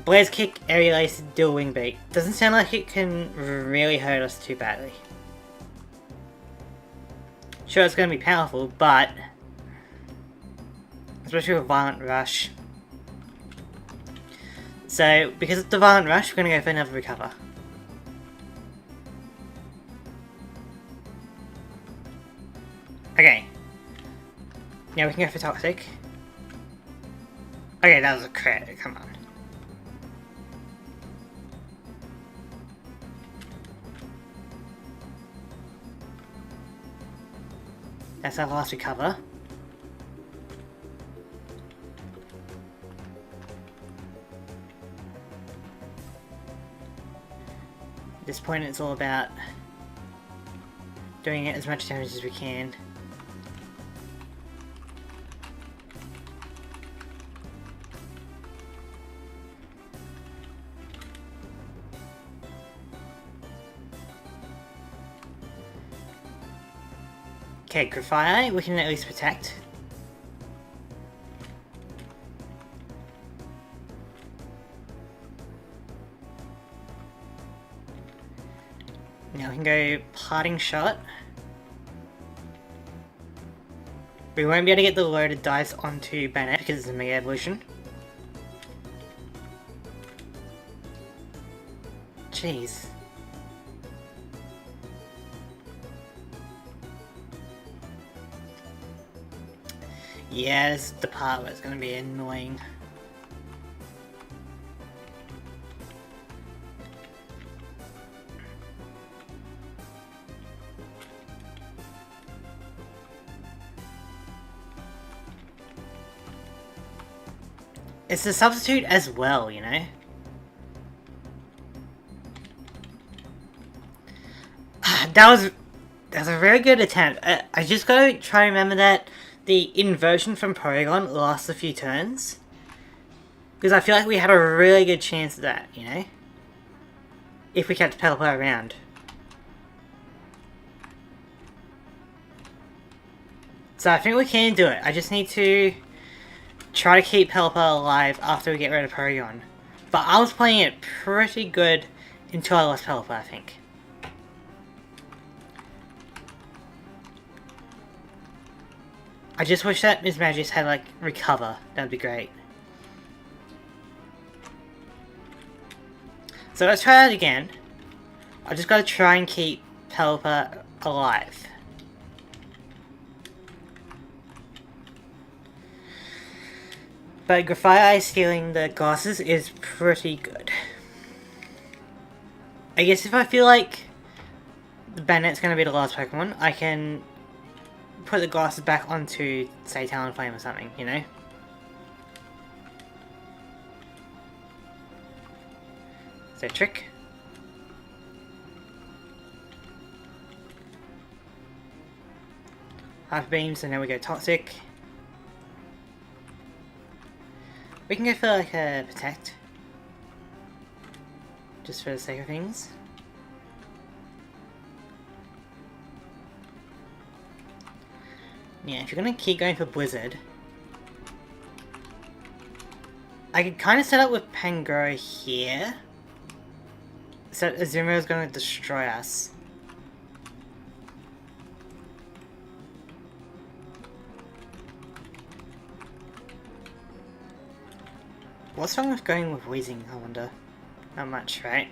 Blaze Kick, Aerial Ace, Dual Wing Beat. Doesn't sound like it can really hurt us too badly. Sure, it's going to be powerful, but... especially with Violent Rush. So, because of the Violent Rush, we're going to go for another recover. Okay. Now we can go for Toxic. Okay, that was a crit, come on. That's our last recover. At this point it's all about doing it as much damage as we can. Okay, Grafire, we can at least protect. Now we can go Parting Shot. We won't be able to get the loaded dice onto Bennett because it's a Mega Evolution. Jeez. Yeah, this is the part where it's going to be annoying. It's a substitute as well, you know? That was a very good attempt. I just gotta try and remember that the inversion from Porygon lasts a few turns. Because I feel like we had a really good chance of that, you know? If we kept Pelipper around. So I think we can do it. I just need to try to keep Pelipper alive after we get rid of Porygon. But I was playing it pretty good until I lost Pelipper, I think. I just wish that Miss Magic had, like, recover. That'd be great. So let's try that again. I just gotta try and keep Pelipper alive. But Grafire stealing the glasses is pretty good. I guess if I feel like the Bennett's gonna be the last Pokemon, I can put the glasses back onto, say, Talonflame or something, you know? So, Trick. Half Beam, so now we go Toxic. We can go for, like, a Protect. Just for the sake of things. Yeah, if you're gonna keep going for Blizzard, I could kind of set up with Pangoro here. So Azumarill is going to destroy us. What's wrong with going with Wheezing, I wonder? Not much, right?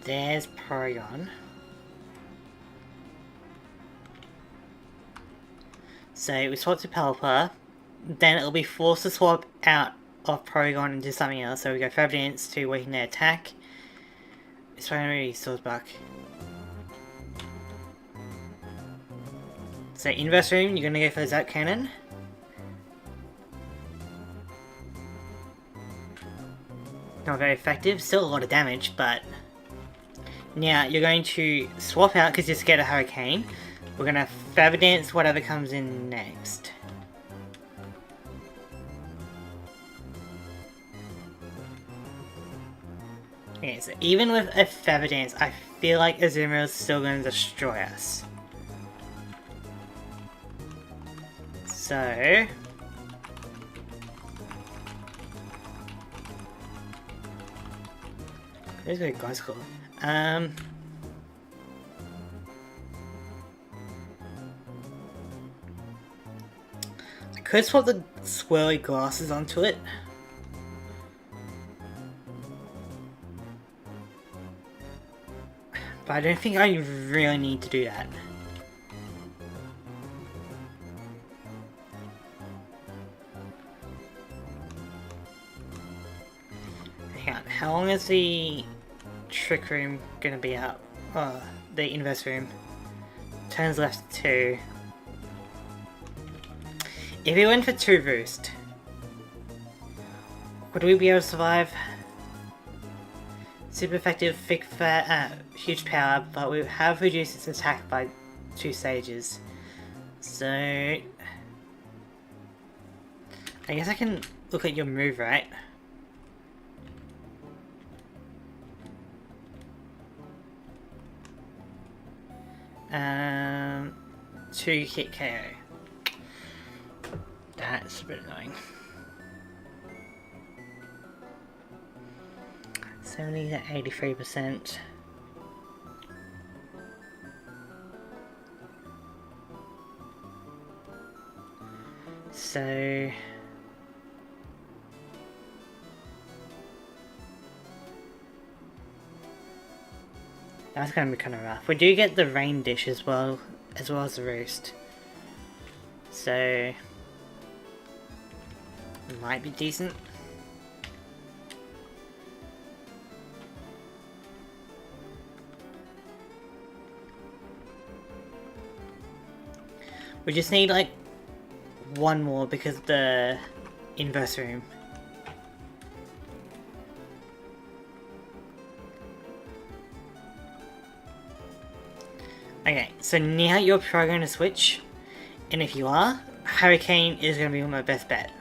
There's Porygon. So we swap to Pelipper, then it'll be forced to swap out of Porygon into something else. So we go Fire Dance to weaken their attack. It's finally Swords back. So Inverse Room, you're gonna go for the Zap Cannon. Not very effective, still a lot of damage, but now you're going to swap out because you're scared of Hurricane. We're gonna Fire Dance whatever comes in next. Okay, so even with a Feather Dance, I feel like Azumarill is still going to destroy us. So... Where's my guy's called? I could swap the swirly glasses onto it. But I don't think I really need to do that. Hang on, how long is the Trick Room gonna be up? Oh, the Inverse Room. Turns left 2. If we went for 2 Roost, would we be able to survive? Super effective, thick fat, huge power, but we have reduced its attack by 2 stages. So... I guess I can look at your move, right? Um, 2 hit KO. That's a bit annoying. 70 to 83%. So... that's gonna be kind of rough. We do get the Rain Dish as well as the Roost. So... it might be decent. We just need like one more because of the Inverse Room. Okay, so now you're probably going to switch, and if you are, Hurricane is going to be my best bet.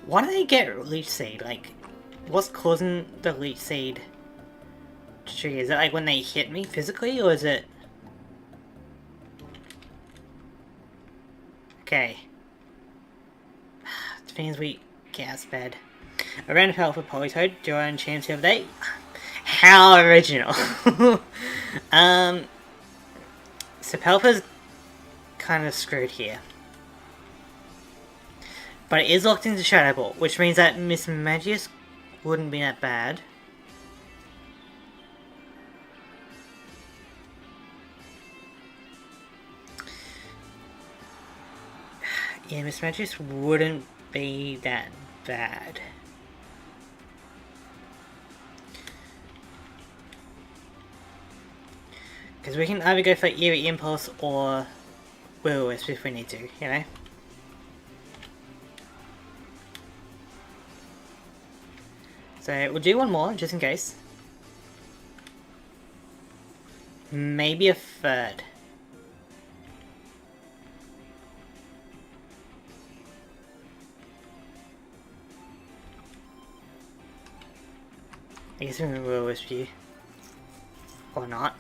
Why do they get Leech Seed? Like, what's causing the Leech Seed to trigger? Is it like when they hit me physically, or is it... okay. It means we get out of bed. A random power for Politoed, do our own chance the other day. How original! So Pelipper's kind of screwed here. But it is locked into Shadow Ball, which means that Miss Magius wouldn't be that bad. Yeah, Miss Magius wouldn't be that bad. Because we can either go for Eerie Impulse or Will-O-Wisp if we need to, you know? So we'll do one more, just in case. maybe a third. I guess we will wisp you. Or not.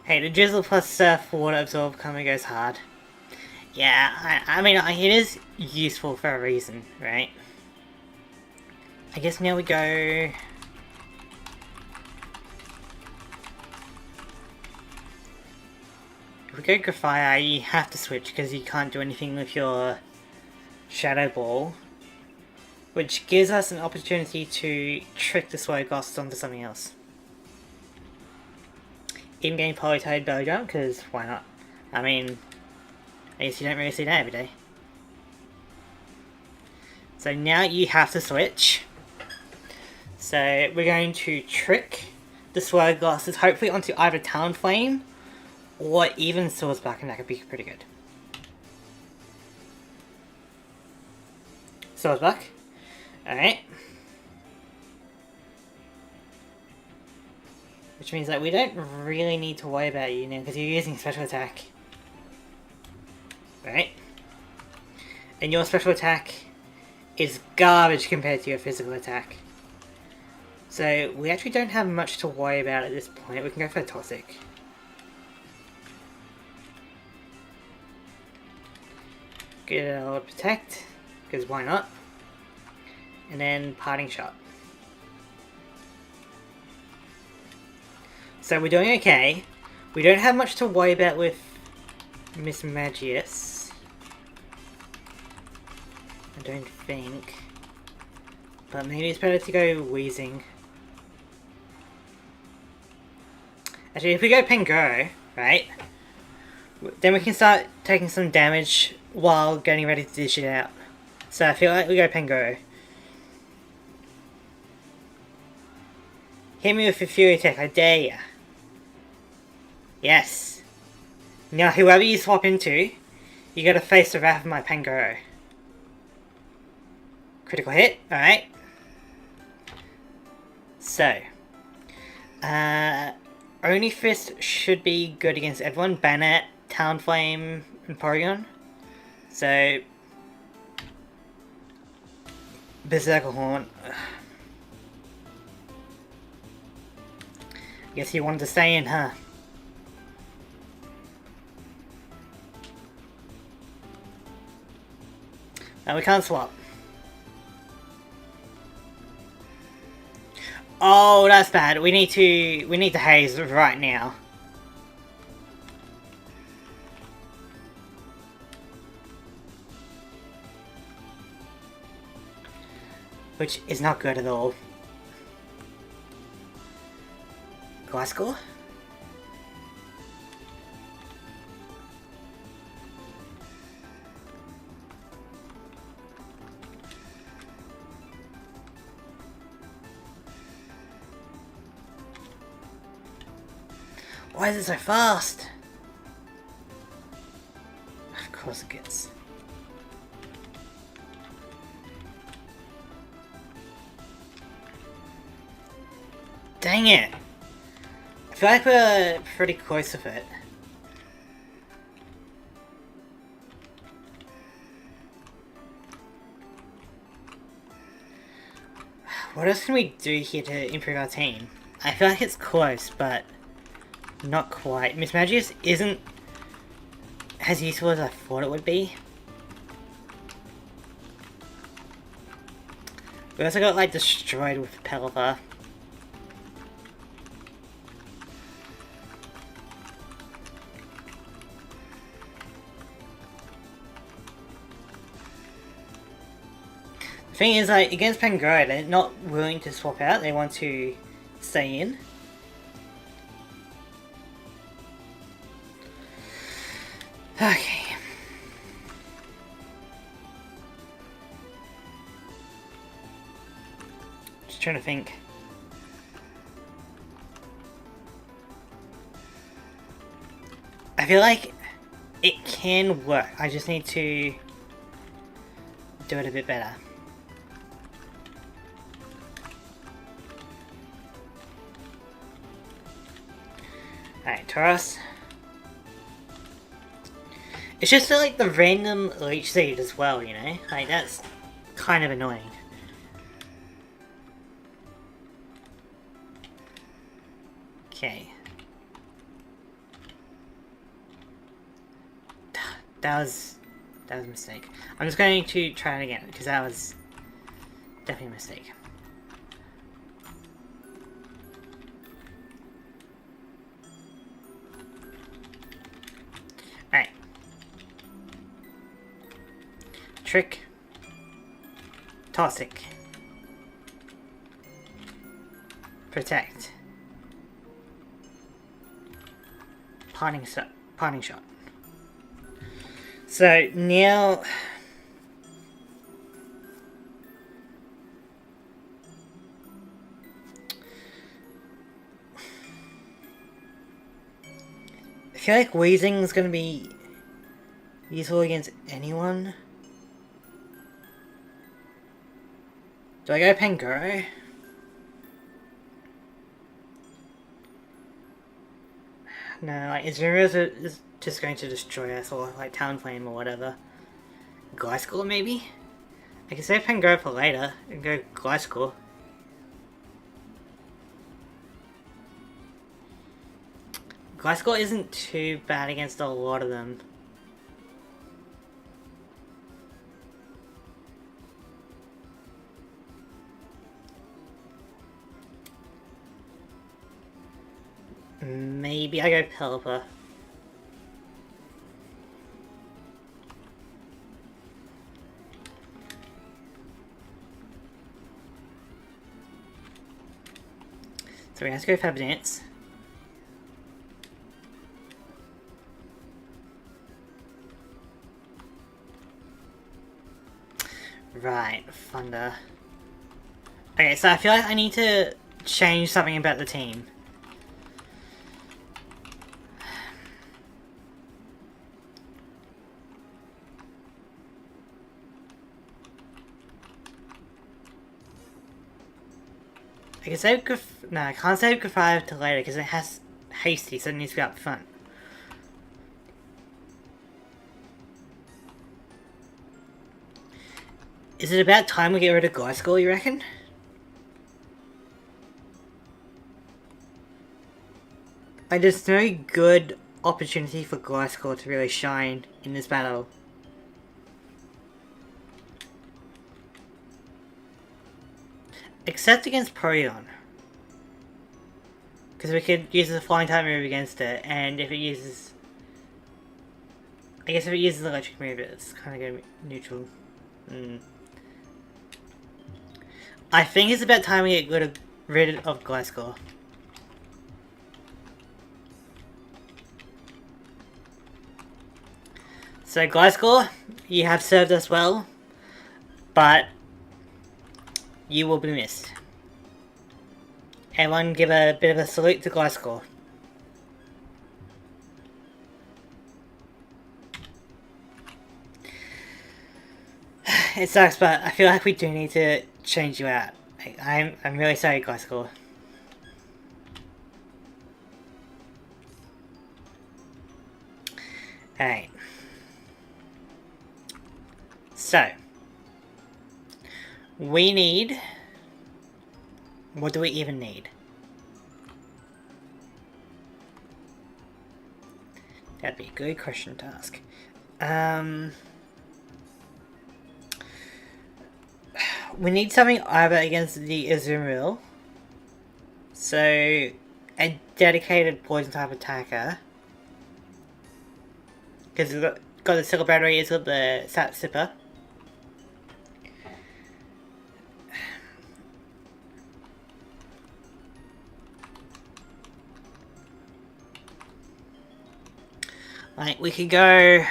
Hey, the drizzle plus water absorb combo goes hard. Yeah, I mean, it is useful for a reason, right? I guess now we go... If we go Graphire, you have to switch because you can't do anything with your Shadow Ball. Which gives us an opportunity to trick the Swaggost onto something else. In-game Polytoad Belly Jump, because why not? I mean, I guess you don't really see that every day. So now you have to switch. So we're going to trick the Swaggost hopefully onto either Talonflame or even Swordsback, and that could be pretty good. Swordsback. Alright. Which means that we don't really need to worry about you now because you're using special attack. Right? And your special attack is garbage compared to your physical attack. So we actually don't have much to worry about at this point. We can go for a Toxic. Good old Protect, because why not? And then Parting Shot. So we're doing okay. We don't have much to worry about with Miss Magius. I don't think. But maybe it's better to go Wheezing. Actually, if we go Pangoro, right? Then we can start taking some damage while getting ready to dish it out. So I feel like we go Pangoro. Hit me with a Fury Attack, I dare ya. Yes. Now whoever you swap into, you gotta face the wrath of my Pangoro. Critical hit, alright. So. Only Fist should be good against everyone. Banette, Talonflame, and Porygon. So. Berserker Horn. Guess you wanted to stay in, huh? No, we can't swap. Oh, that's bad. We need to haze right now. Which is not good at all. Glasgow? Why is it so fast? Of course it gets. Dang it! I feel like we're pretty close with it. What else can we do here to improve our team? I feel like it's close, but not quite. Miss Magius isn't as useful as I thought it would be. We also got like destroyed with Pelipper. The thing is, like, against Pangoro, they're not willing to swap out, they want to stay in. Okay. Just trying to think. I feel like it can work, I just need to do it a bit better. Alright, Taurus. It's just like the random leech seed as well, you know? Like, that's kind of annoying. Okay. That was a mistake. I'm just going to try it again, because that was definitely a mistake. Alright. Trick. Toxic. Protect. Parting shot. So now I feel like Wheezing is going to be useful against anyone. Do I go Pangoro? No, like Azuria's is just going to destroy us, or like Talonflame or whatever. Gliscor maybe? I can save Pangoro for later and go Gliscor. Gliscor isn't too bad against a lot of them. Maybe I go Pelipper. So we have to go Fab Dance. Right, Thunder. Okay, so I feel like I need to change something about the team. I can save no, I can't save Grafire to later because it has hasty, so it needs to be up front. Is it about time we get rid of Gliscor, you reckon? Like, there's no good opportunity for Gliscor to really shine in this battle. Except against Porygon. Because we could use the flying type move against it, and if it uses... I guess if it uses the electric move, it's kind of going to be neutral. I think it's about time we get rid of Gliscor. So Gliscor, you have served us well, but you will be missed. Everyone give a bit of a salute to Gliscor. It sucks, but I feel like we do need to change you out. I'm really sorry, Gliscor. Alright. So. We need... What do we even need? That'd be a good question to ask. We need something either against the Azumarill. So, a dedicated poison type attacker. Because it's got the Sickle Battery, it's got the Sap Sipper. Like, we could go...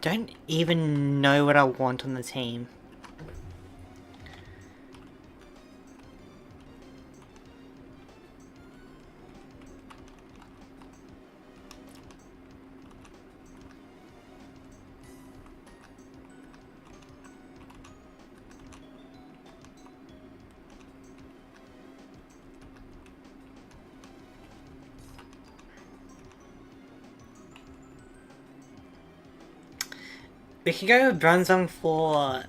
don't even know what I want on the team. We could go with Bronzong for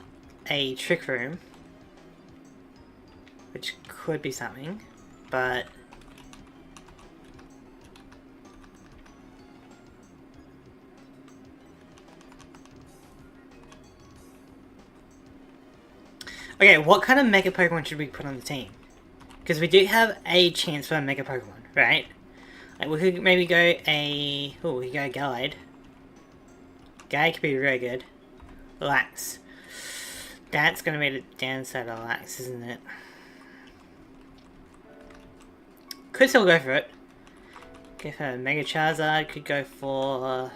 a Trick Room, which could be something, but okay, what kind of Mega Pokemon should we put on the team? Because we do have a chance for a Mega Pokemon, right? Like, we could maybe go a... oh, we could go Guide. Guide could be really good. Relax. That's gonna be the downside of Relax, isn't it? Could still go for it. Go for Mega Charizard, could go for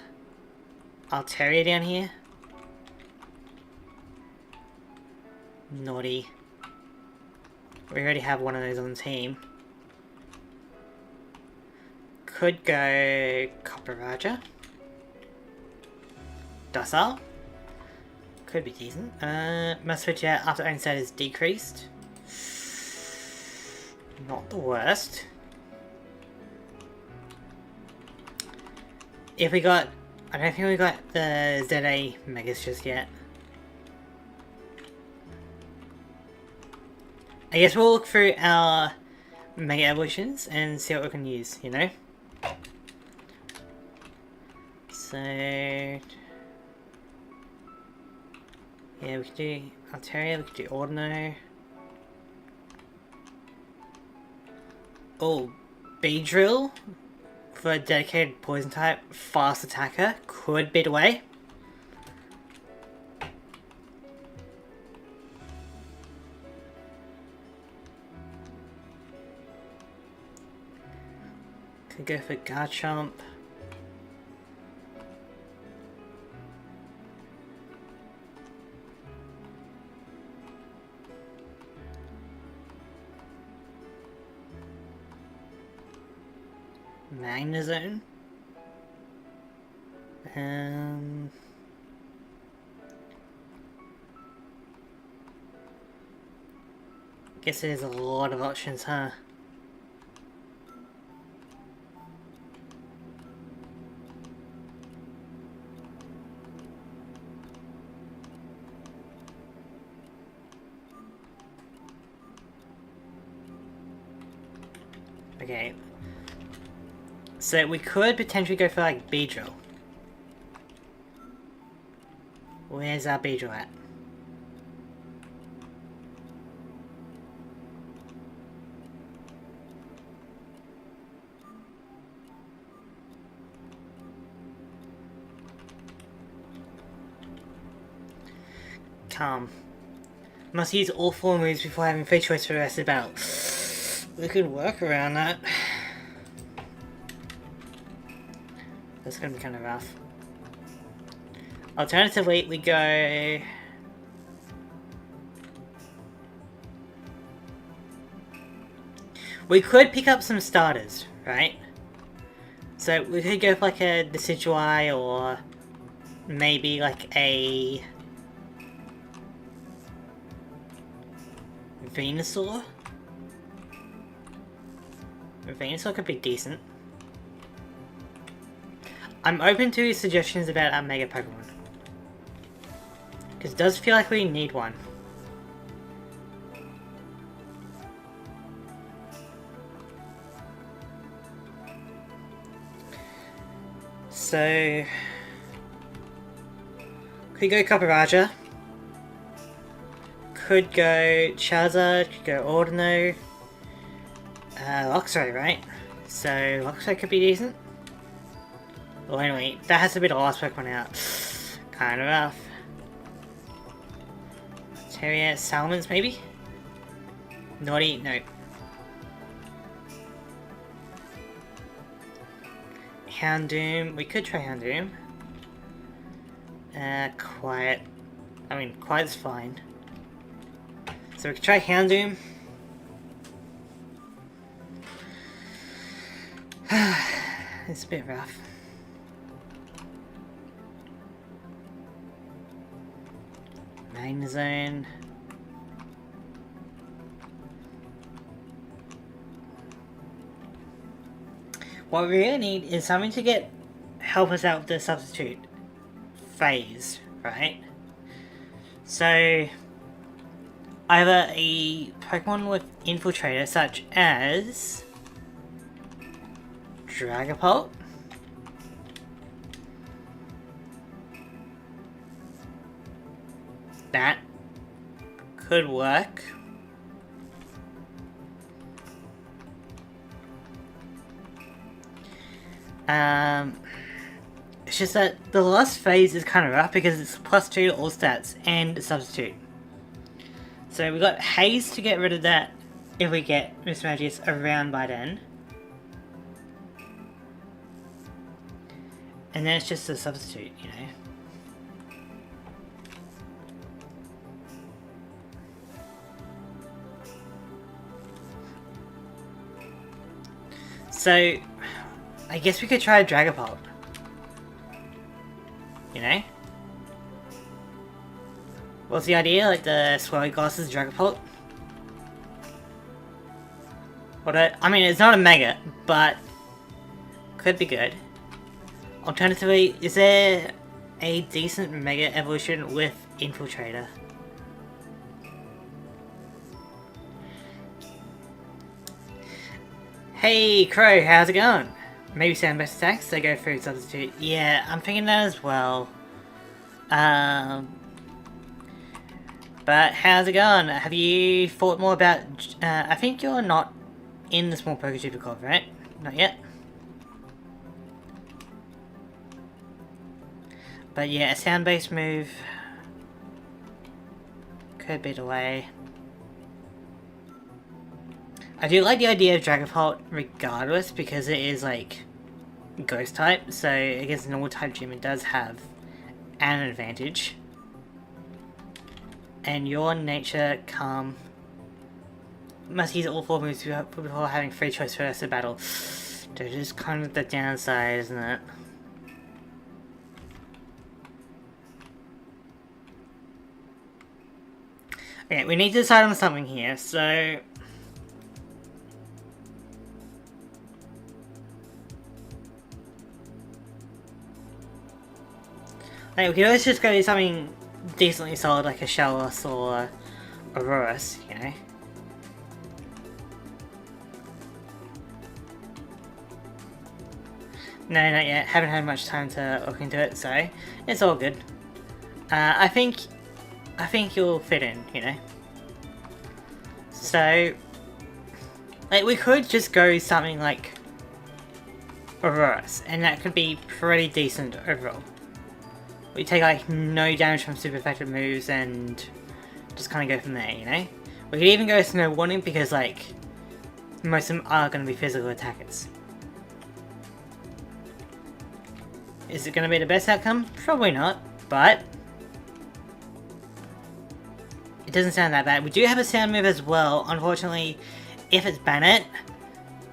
Altaria down here. Naughty. We already have one of those on the team. Could go Copper Docile. Could be decent. Must switch out after own set is decreased. Not the worst. If we got... I don't think we got the ZA Megas just yet. I guess we'll look through our Mega Evolutions and see what we can use, you know? So... yeah, we could do Altaria, we could do Ordino. Oh, Beedrill for a dedicated poison type, fast attacker, could be the way. Could go for Garchomp. Magnezone. Guess there's a lot of options, huh? Okay. So we could potentially go for like Beedrill. Where's our Beedrill at? Calm. Must use all 4 moves before having free choice for the rest of the battle. We could work around that. That's gonna be kind of rough. Alternatively, we go... we could pick up some starters, right? So we could go for like a Decidueye or maybe like a Venusaur. Venusaur could be decent. I'm open to suggestions about our Mega Pokemon. Because it does feel like we need one. So... could go Copper. Could go Charizard, could go Ordino. Luxray, right? So Luxray could be decent. Well, anyway, that has to be the last Pokemon out. Kind of rough. Terrier, Salamence, maybe? Naughty, no. Houndoom, we could try Houndoom. Quiet. I mean, quiet's fine. So we can try Houndoom. It's a bit rough. Main zone. What we really need is something to help us out with the substitute phase, right? So either a Pokemon with Infiltrator such as Dragapult, that could work. It's just that the last phase is kind of rough because it's +2 to all stats and substitute. So we got Haze to get rid of that if we get Mismagius around by then. And then it's just a substitute, you know. So, I guess we could try a Dragapult. You know? What's the idea? Like the swirly glasses Dragapult? I mean, it's not a Mega, but could be good. Alternatively, is there a decent Mega evolution with Infiltrator? Hey Crow, how's it going? Maybe sound best attacks, they go through substitute. Yeah, I'm thinking that as well. But how's it going? Have you thought more about... I think you're not in the small Poketuber Club, right? Not yet? But yeah, a sound-based move could be the way. I do like the idea of Dragapult regardless because it is like Ghost type, so against normal type gym it does have an advantage. And your nature calm must use all 4 moves before having free choice for the rest of the battle. That is kind of the downside, isn't it? Okay, we need to decide on something here, so... Like, we can always just go to something decently solid like a Shellos or a Aurorus, you know? No, not yet. Haven't had much time to look into it, so it's all good. I think you'll fit in, you know? So, like, we could just go something like Aurorus, and that could be pretty decent overall. We take like no damage from super effective moves and just kind of go from there, you know? We could even go Snow Warning because like most of them are going to be physical attackers. Is it going to be the best outcome? Probably not, but it doesn't sound that bad. We do have a sound move as well. Unfortunately, if it's Bannet,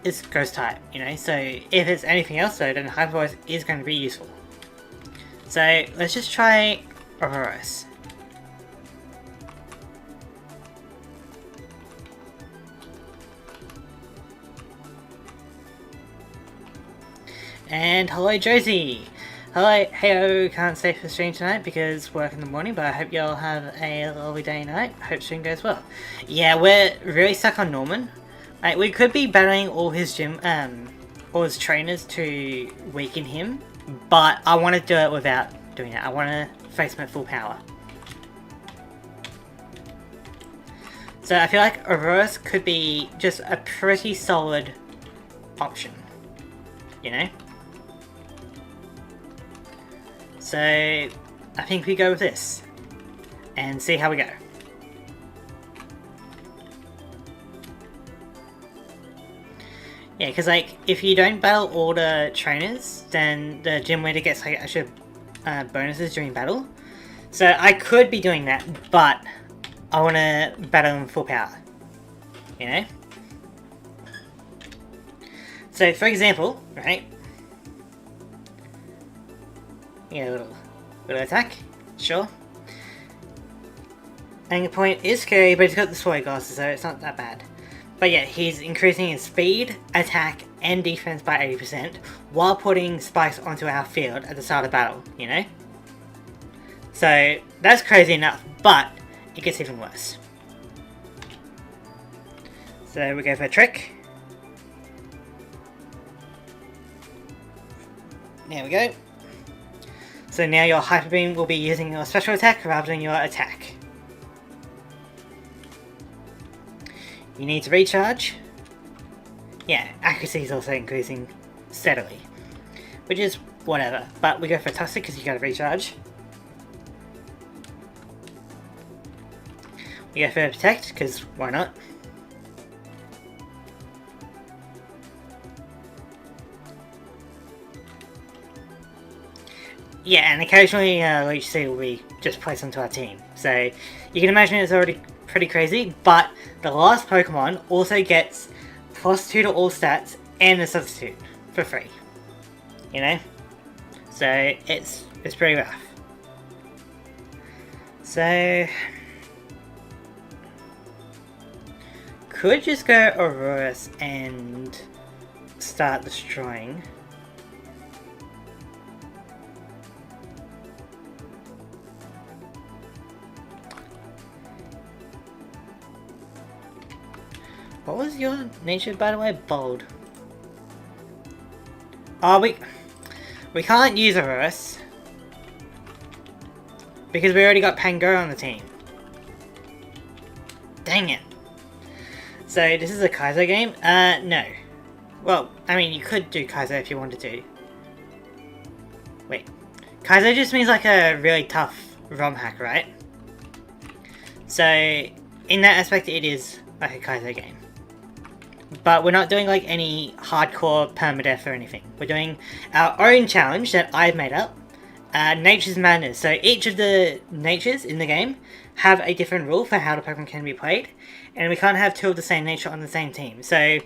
it's Ghost type, you know? So if it's anything else though, then Hyper Voice is going to be useful. So let's just try Aurorus. And hello Josie! Hello, heyo, can't stay for the stream tonight because work in the morning, but I hope y'all have a lovely day and night. Hope stream goes well. Yeah, we're really stuck on Norman. Like, we could be battling all his all his trainers to weaken him, but I want to do it without doing it. I want to face him at full power. So I feel like Aurorus could be just a pretty solid option, you know? So I think we go with this and see how we go. Yeah, because like if you don't battle all the trainers, then the gym leader gets like actually bonuses during battle. So I could be doing that, but I want to battle in full power. You know? So for example, right? You know, little attack, sure. Anger point is scary, but he's got the sword glasses, so it's not that bad. But yeah, he's increasing his speed, attack, and defense by 80% while putting spikes onto our field at the start of battle, you know? So that's crazy enough, but it gets even worse. So we go for a trick. There we go. So now your Hyper Beam will be using your special attack rather than your attack. You need to recharge. Yeah, accuracy is also increasing steadily, which is whatever, but we go for Toxic because you gotta recharge. We go for Protect because why not? Yeah, and occasionally Leech Seed will be just placed onto our team, so you can imagine it's already pretty crazy, but the last Pokemon also gets +2 to all stats and a substitute for free. You know? So it's pretty rough. So could just go Aurorus and start destroying. What was your nature, by the way? Bold. Oh, we can't use Aurorus because we already got Pangoro on the team. Dang it. So this is a Kaizo game? No. Well, I mean, you could do Kaizo if you wanted to. Wait. Kaizo just means like a really tough ROM hack, right? So, in that aspect, it is like a Kaizo game. But we're not doing like any hardcore permadeath or anything. We're doing our own challenge that I've made up. Nature's Madness. So each of the natures in the game have a different rule for how the Pokemon can be played. And we can't have two of the same nature on the same team. So,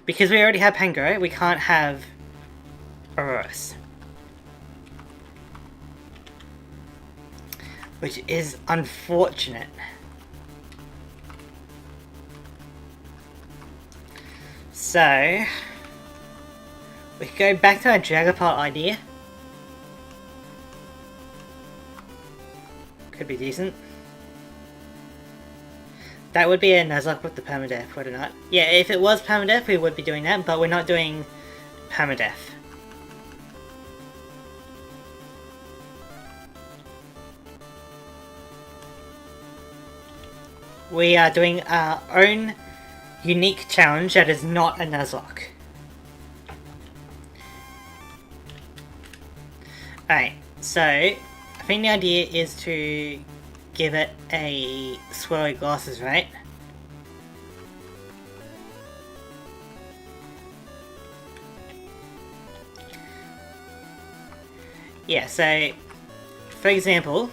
because we already have Pangoro, we can't have Aurorus. Which is unfortunate. So, we can go back to our Dragapult idea. Could be decent. That would be a Nuzlocke with the permadeath, would it not? Yeah, if it was permadeath, we would be doing that, but we're not doing permadeath. We are doing our own unique challenge that is not a Nuzlocke. Alright, so I think the idea is to give it a swirly glasses, right? Yeah, so for example,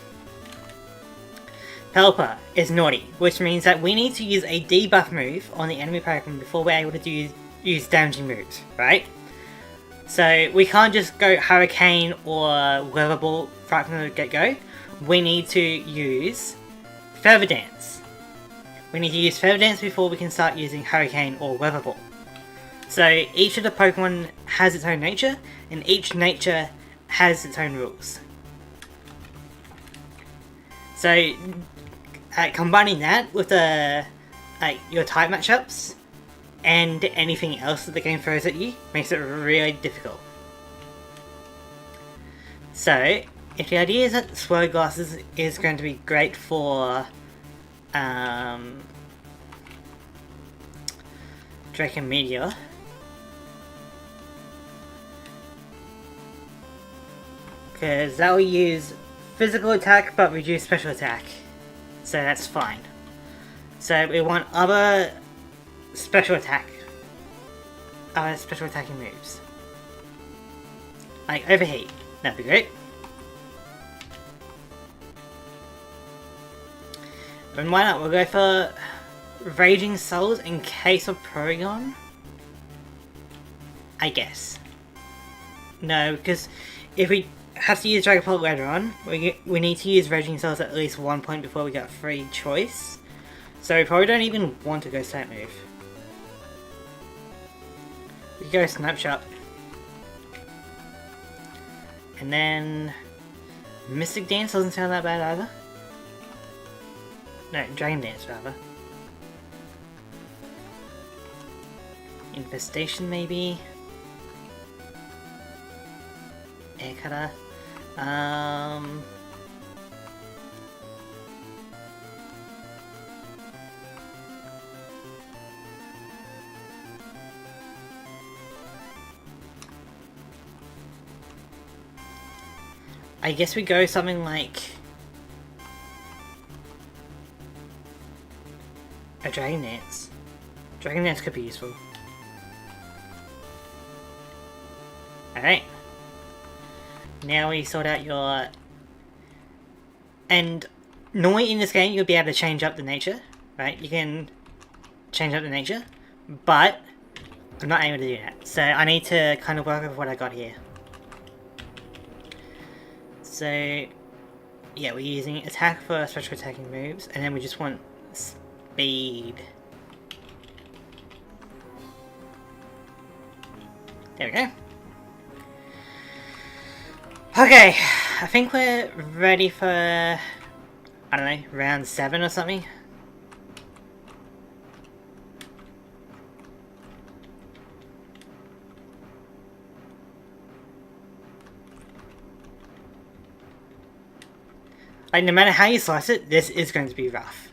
Pelipper is naughty, which means that we need to use a debuff move on the enemy Pokemon before we're able to use damaging moves, right? So we can't just go Hurricane or Weather Ball right from the get-go. We need to use Feather Dance. We need to use Feather Dance before we can start using Hurricane or Weather Ball. So each of the Pokemon has its own nature, and each nature has its own rules. So combining that with your type matchups and anything else that the game throws at you makes it really difficult. So, if the idea is that Swirl Glasses is going to be great for Drake and Meteor, because that will use physical attack but reduce special attack, so that's fine. So we want other special attacking moves, like Overheat. That'd be great. Then why not? We'll go for Raging Souls in case of Porygon. I guess. No, because if we have to use Dragapult later on, we need to use Raging Souls at least 1 point before we get free choice. So we probably don't even want to go Set Move. We go Snapshot. And then Mystic Dance doesn't sound that bad either. No, Dragon Dance rather. Infestation maybe. Air Cutter. I guess we go something like a Dragon Dance. Dragon Dance could be useful. Alright. Now we sort out your... And normally in this game you'll be able to change up the nature, right? You can change up the nature, but I'm not able to do that. So I need to kind of work with what I got here. So yeah, we're using attack for special attacking moves, and then we just want speed. There we go. Okay, I think we're ready for, I don't know, round 7 or something. Like, no matter how you slice it, this is going to be rough.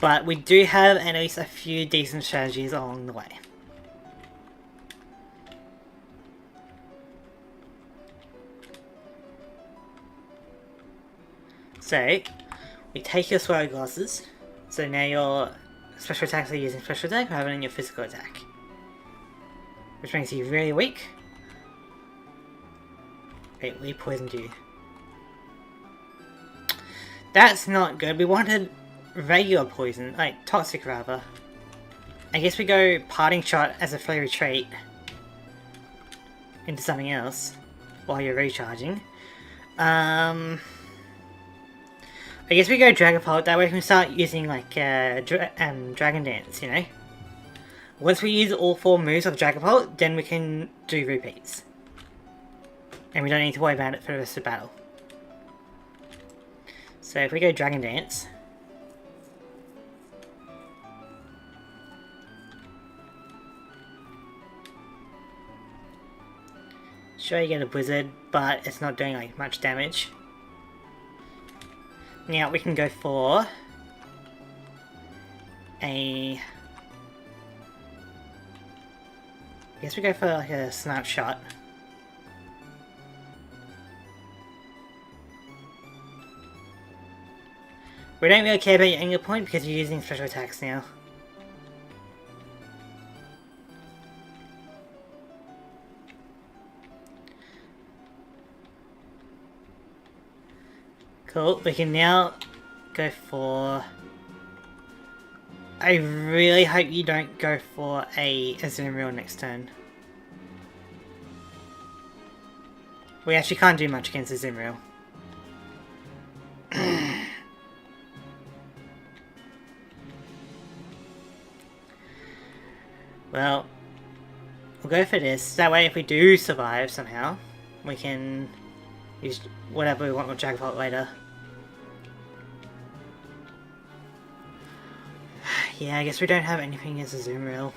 But we do have at least a few decent strategies along the way. So, we take your Swirl Glasses, so now your special attacks are using special attack rather than your physical attack. Which makes you really weak. Wait, we poisoned you. That's not good, we wanted regular poison, like toxic rather. I guess we go Parting Shot as a free retreat into something else while you're recharging. I guess we go Dragapult, that way we can start using like Dragon Dance, you know? Once we use all 4 moves of Dragapult, then we can do repeats. And we don't need to worry about it for the rest of the battle. So if we go Dragon Dance... Sure, you get a Blizzard, but it's not doing like much damage. Now we can go for I guess we go for like a Snapshot. We don't really care about your anger point because you're using special attacks now. Cool, we can now go for... I really hope you don't go for a Azumarill next turn. We actually can't do much against Azumarill. Well, we'll go for this. That way if we do survive somehow, we can use whatever we want with Dragapult later. Yeah, I guess we don't have anything against Azumarill.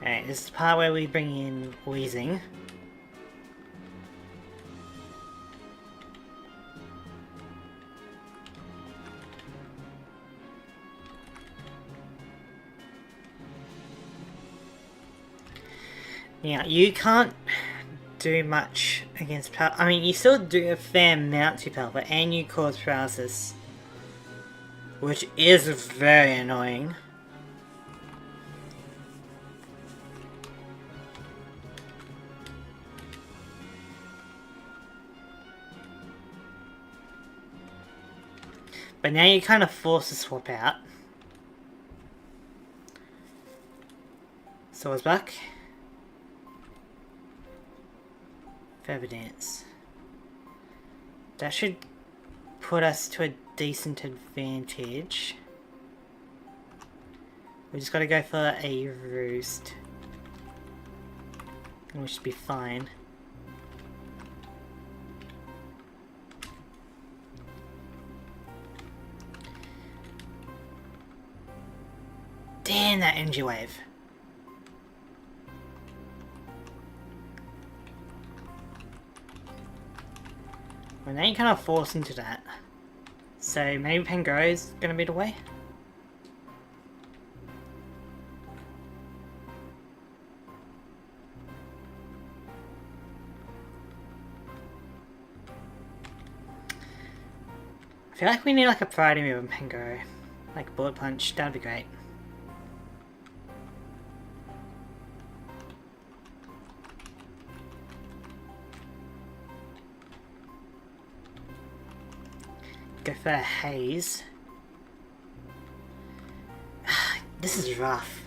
Alright, this is the part where we bring in Wheezing. Now, you can't do much against Power. I mean, you still do a fair amount to Power, and you cause paralysis, which is very annoying. But now you're kind of forced to swap out. Swords back. Feather dance. That should put us to a decent advantage. We just gotta go for a roost. And we should be fine. Damn that energy wave. Well, now you kind of force into that. So maybe Pangoro is gonna be the way. I feel like we need like a priority move on Pangoro. Like Bullet Punch, that'd be great. Go for Haze. This is rough.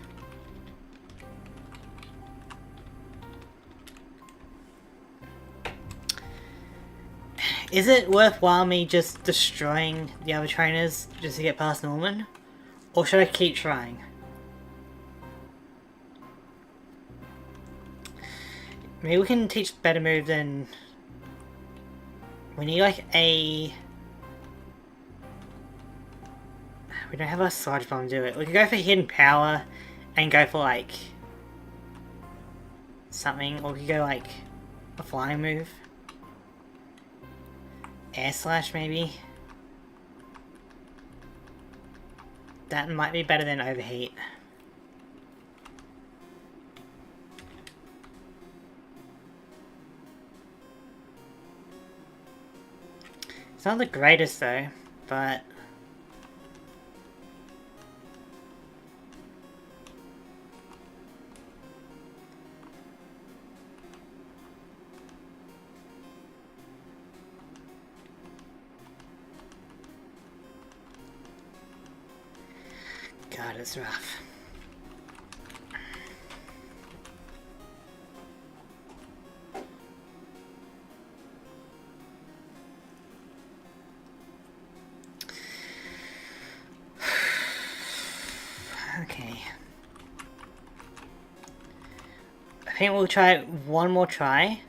Is it worthwhile me just destroying the other trainers just to get past Norman? Or should I keep trying? Maybe we can teach better move than... We need like a... We don't have a Sludge Bomb, do it. We could go for Hidden Power and go for like... something, or we could go like a flying move. Air Slash maybe? That might be better than Overheat. It's not the greatest though, but... God, it's rough. Okay. I think we'll try one more try.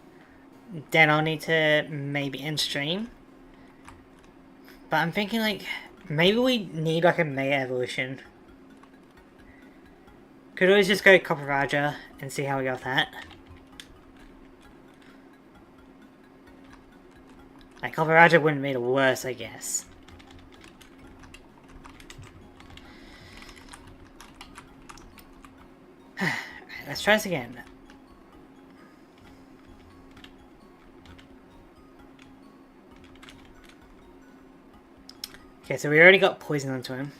Then I'll need to maybe end stream. But I'm thinking like, maybe we need like a Mega Evolution. Could always just go Copper Raja and see how we go with that. Like, Copper Raja wouldn't be the worst, I guess. Alright, let's try this again. Okay, so we already got poison onto him.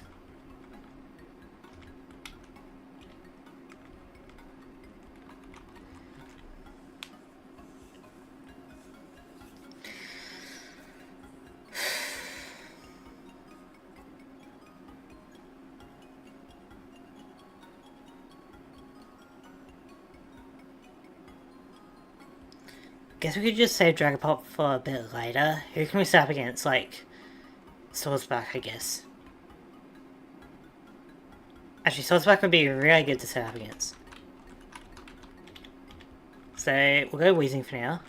Guess we could just save Dragapult for a bit later. Who can we set up against? Like, Swordsback, I guess. Actually, Swordsback would be really good to set up against. So, we'll go Weezing for now.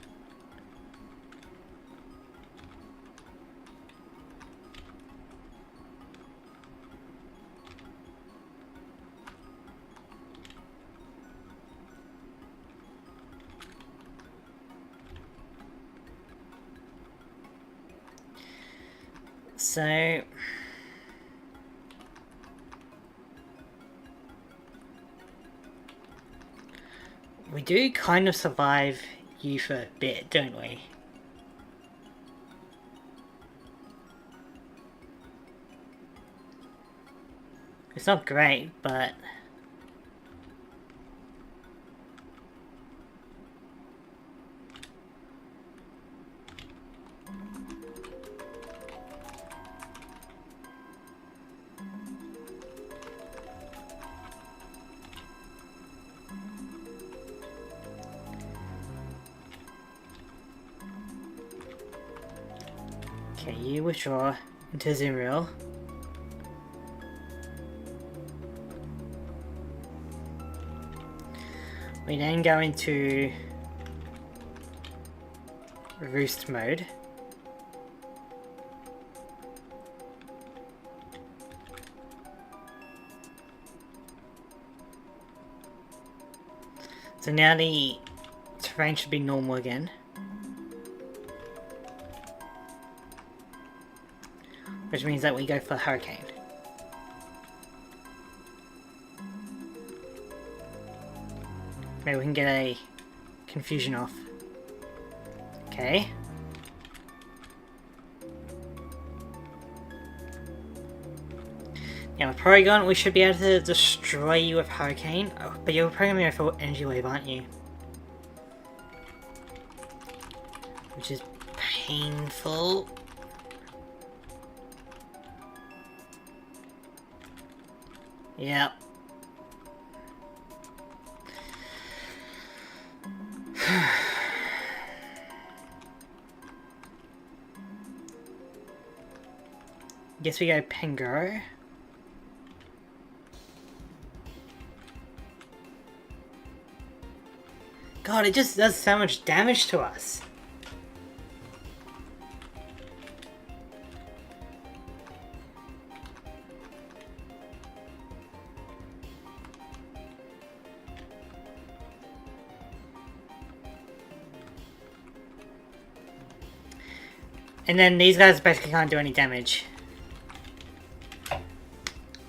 So... we do kind of survive you for a bit, don't we? It's not great, but... Okay, you withdraw into Zimriel. We then go into Roost mode. So now the terrain should be normal again. Which means that we go for Hurricane. Maybe we can get a confusion off. Okay. Now with Porygon, we should be able to destroy you with Hurricane. Oh, but you're probably going to go for Energy Wave, aren't you? Which is painful. Yep. Guess we go Pengaro. God, it just does so much damage to us. And then these guys basically can't do any damage.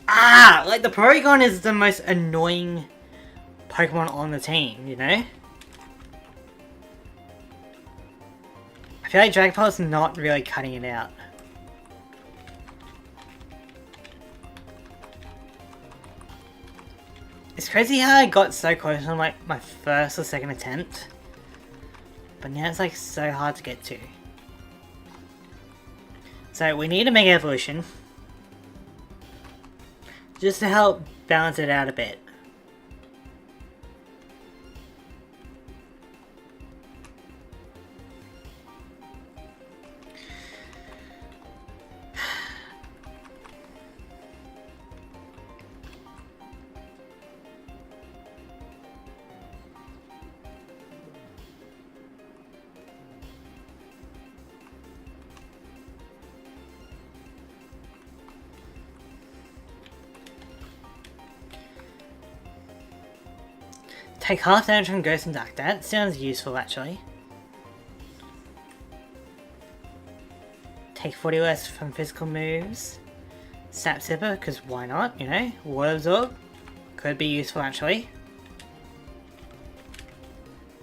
Ah! Like, the Porygon is the most annoying Pokemon on the team, you know? I feel like Dragapult's not really cutting it out. It's crazy how I got so close on like my first or second attempt. But now it's like so hard to get to. So we need a Mega Evolution. Just to help balance it out a bit. Take half damage from Ghost and Dark. That sounds useful, actually. Take 40 less from physical moves. Sap Sipper, because why not, you know? Water Absorb. Could be useful, actually.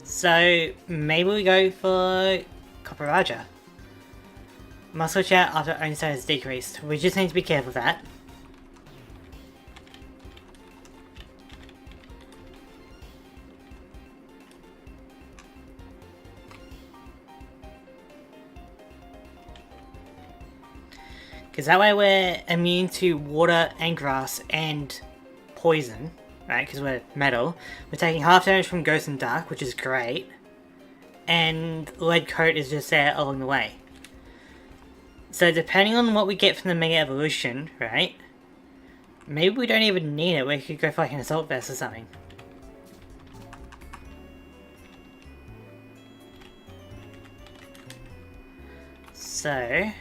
So, maybe we go for Copper Raja. Must switch out after own stat is decreased. We just need to be careful of that. Because that way we're immune to water and grass and poison, right? Because we're metal. We're taking half damage from Ghost and Dark, which is great. And Lead Coat is just there along the way. So depending on what we get from the Mega Evolution, right? Maybe we don't even need it. We could go for like an Assault Vest or something. So...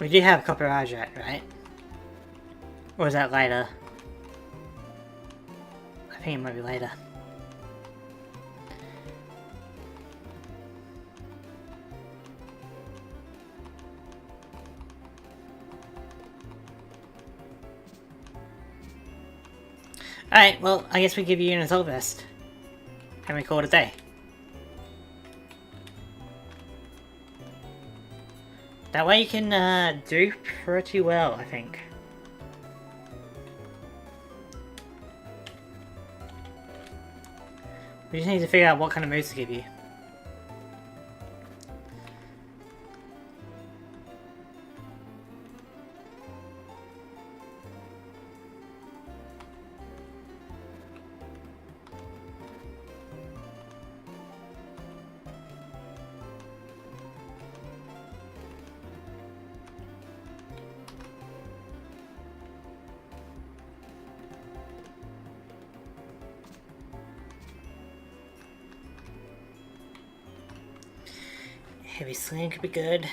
we do have Copper Rajat, right? Or is that later? I think it might be later. Alright, well, I guess we give you an Assault Vest. And we call it a day. That way you can do pretty well, I think. We just need to figure out what kind of moves to give you. Heavy sling could be good.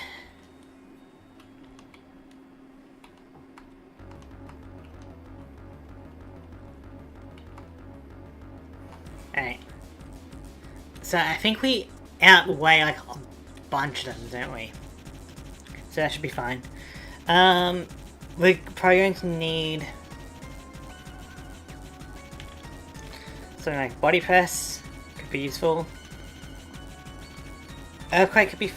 Alright. So I think we outweigh like a bunch of them, don't we? So that should be fine. We're probably going to need something like body press. Could be useful. Earthquake could be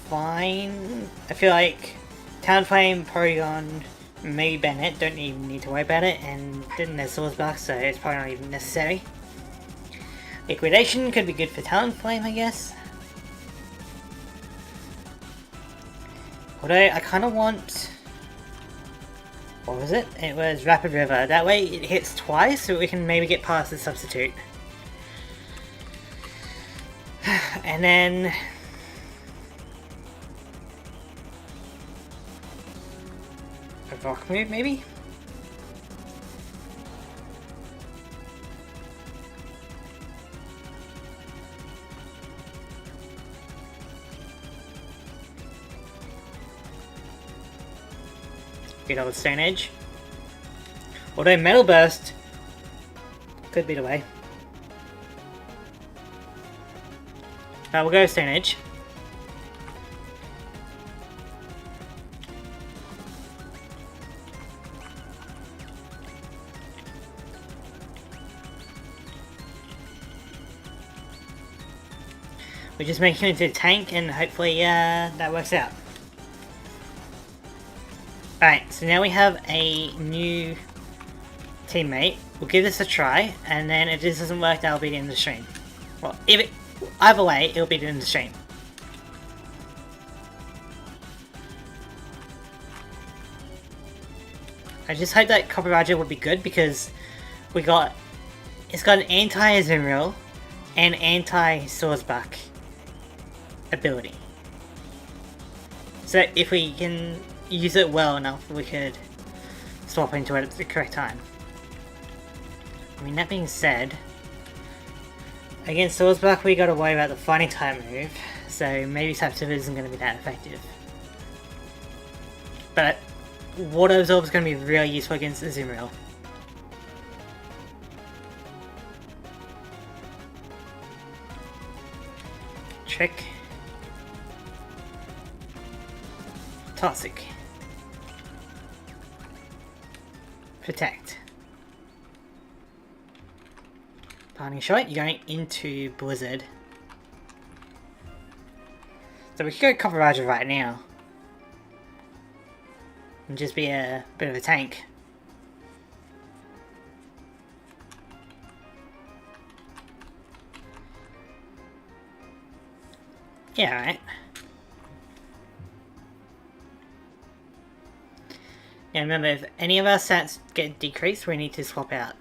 fine. I feel like Talonflame, Porygon, maybe Bennett don't even need to worry about it, and then there's Swordsbuck, so it's probably not even necessary. Liquidation could be good for Talonflame, I guess. Although I kind of want... What was it? It was Rapid River. That way it hits twice, so we can maybe get past the substitute. And then... a rock move, maybe? Good old Stone Edge. Although Metal Burst could be the way. We'll go Stone Edge. We just make him into a tank and hopefully that works out. Alright, so now we have a new teammate. We'll give this a try, and then if this doesn't work, that'll be the end of the stream. Well, if it, either way, it'll be the end of the stream. I just hope that Copper Roger would be good because it's got an anti-Azumarill and anti-Swordsbuck ability. So if we can use it well enough, we could swap into it at the correct time. I mean, that being said, against Swordsbuck we gotta worry about the fighting type move, so maybe Sapsiv isn't going to be that effective. But Water Absorb is going to be really useful against Azumarill. Trick. Toxic. Protect. Parting Shot, you're going into Blizzard. So we could go Copper Roger right now. And just be a bit of a tank. Yeah, right. Yeah, remember, if any of our stats get decreased, we need to swap out.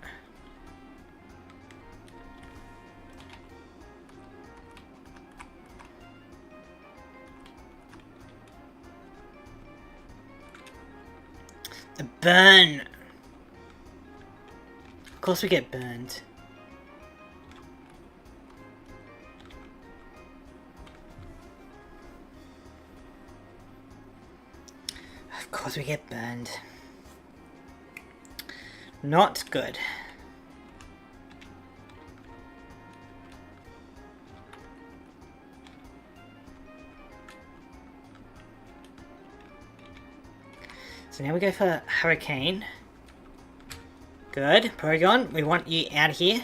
The burn! Of course we get burned. Of course we get burned. Not good. So now we go for Hurricane. Good. Porygon, we want you out of here.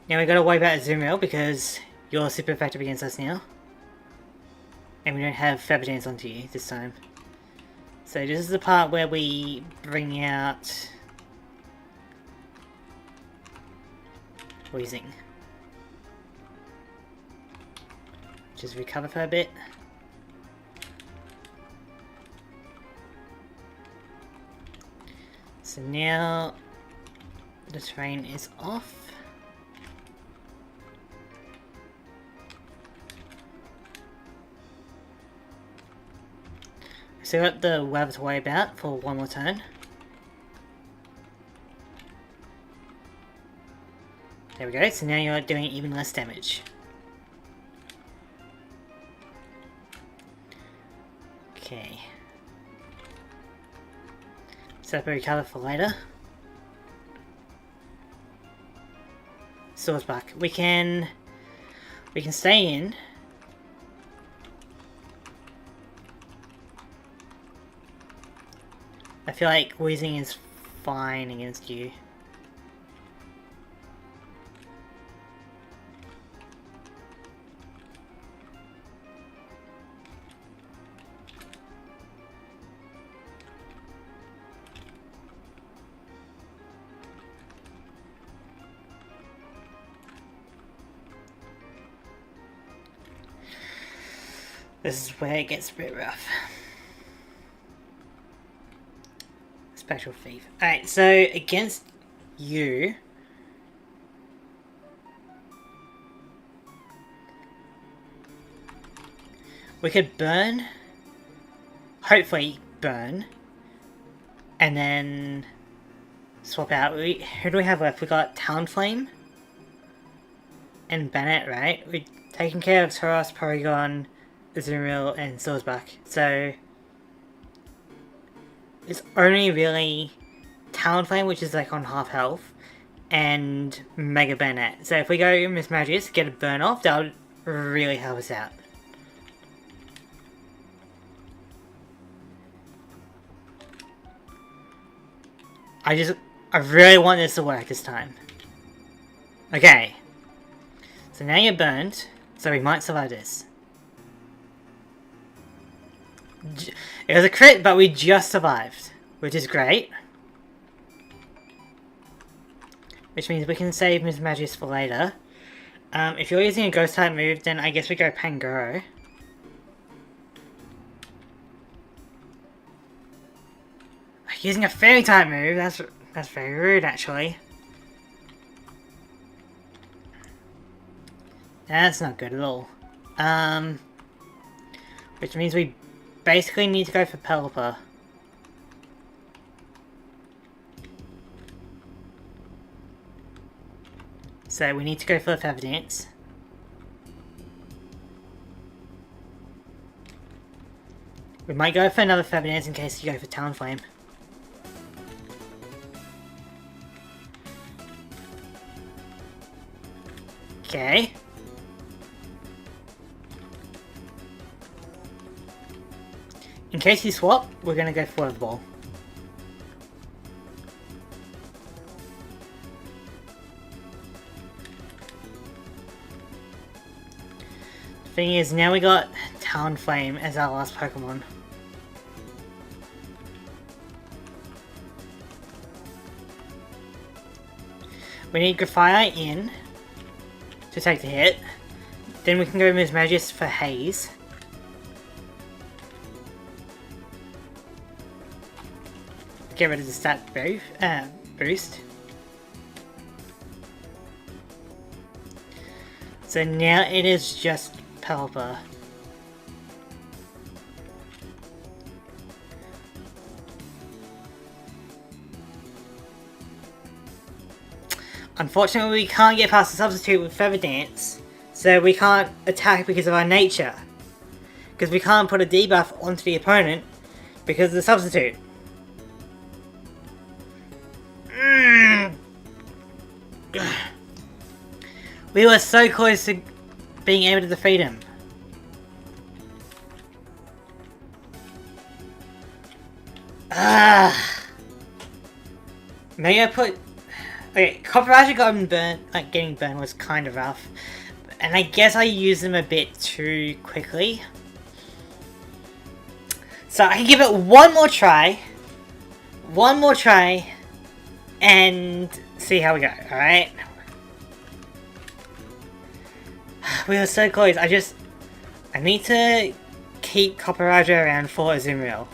Now we gotta worry about Azumarill because you're super effective against us now. And we don't have Feather Dance onto you this time. So this is the part where we bring out Weezing. Just recover for a bit. So now the terrain is off. So got the weather to worry about for one more turn. There we go, so now you're doing even less damage. Okay. Set up a recover for later. Swords back. We can stay in. I feel like wheezing is fine against you. This is where it gets a bit rough. Special thief. Alright, so against you, we could burn, hopefully burn, and then swap out. Who do we have left? We got Talonflame and Bennett, right? We've taken care of Taros, Porygon, Azumarill, and Swordsback. So it's only really Talonflame, which is like on half health, and Mega Bennett. So if we go Miss Magius, get a burn off, that would really help us out. I really want this to work this time. Okay. So now you're burned, so we might survive this. It was a crit, but we just survived, which is great. Which means we can save Miss Magius for later. If you're using a ghost type move, then I guess we go Pangoro. Using a fairy type move, that's very rude actually. That's not good at all. Which means we basically need to go for Pelipper. So we need to go for the Feather Dance. We might go for another Feather Dance in case you go for Talonflame. Okay. In case you swap, we're gonna go for the ball. The thing is, now we got Talonflame as our last Pokemon. We need Grafire in to take the hit. Then we can go Miss Magius for Haze. Get rid of the stat boost. So now it is just Pelipper. Unfortunately, we can't get past the substitute with Feather Dance, so we can't attack because of our nature. Because we can't put a debuff onto the opponent because of the substitute. We were so close to being able to defeat him. Maybe I put... Okay, Copperajah getting burned was kind of rough. And I guess I used them a bit too quickly. So I can give it one more try. One more try. And see how we go, alright? We were so close. I need to keep Copper Raja around for Azumarill.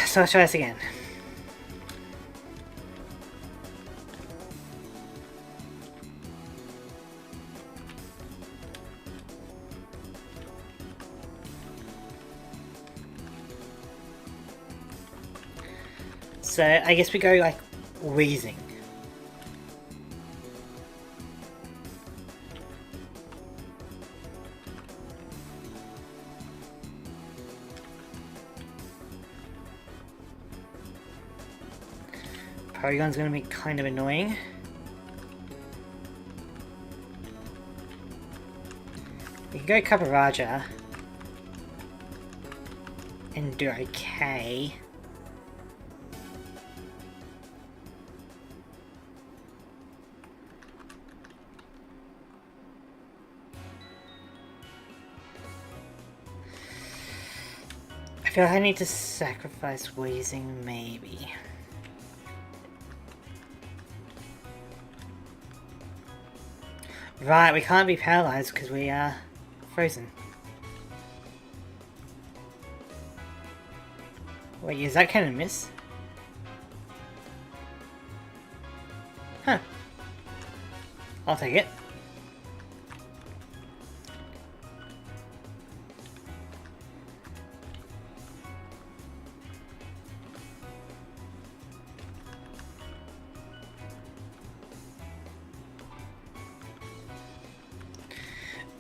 So let's try this again. So I guess we go like wheezing. Porygon's gonna be kind of annoying. We can go Kaparaja and do okay. I feel like I need to sacrifice wheezing, maybe. Right, we can't be paralyzed because we are frozen. Wait, is that kind of miss? Huh. I'll take it.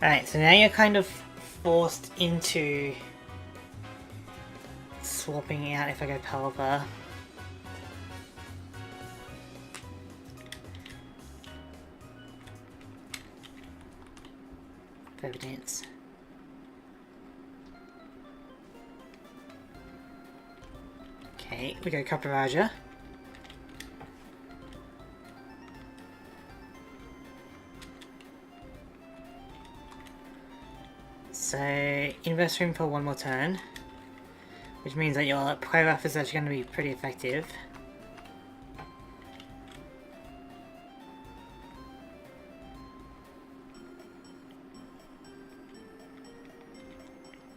Alright, so now you're kind of forced into swapping out if I go Pelipper. Feather Dance. Okay, we go Kaparaja. So, invest room for one more turn, which means that your Play Rough is actually going to be pretty effective.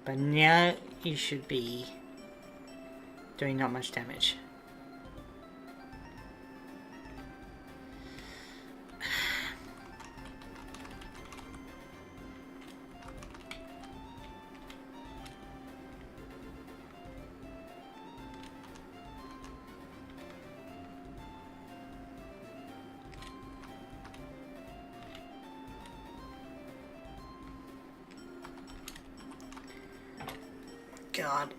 But now you should be doing not much damage. God.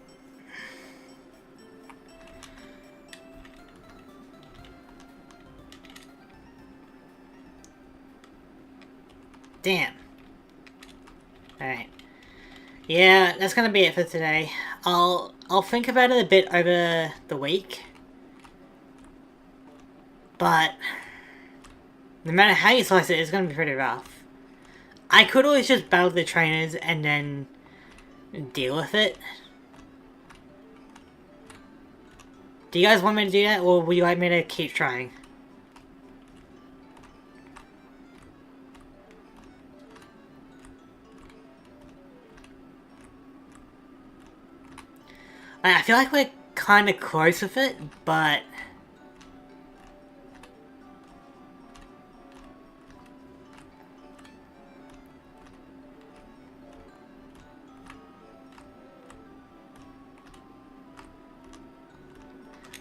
Damn. Alright. Yeah, that's gonna be it for today. I'll think about it a bit over the week. But no matter how you slice it, it's gonna be pretty rough. I could always just battle the trainers and then deal with it. Do you guys want me to do that, or would you like me to keep trying? I feel like we're kind of close with it, but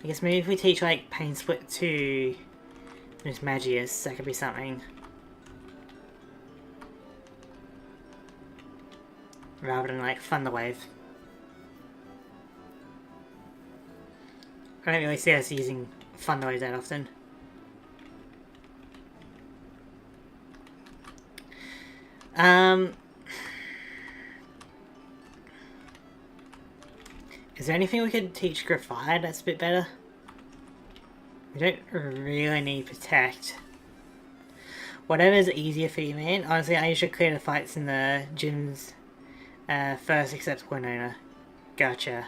I guess maybe if we teach like Pain Split to Miss Magius, that could be something. Rather than like Thunder Wave. I don't really see us using Thunder Wave that often. Is there anything we could teach Grafire that's a bit better? We don't really need Protect. Whatever's easier for you, man. Honestly, I usually clear the fights in the gyms first, except Winona. Gotcha.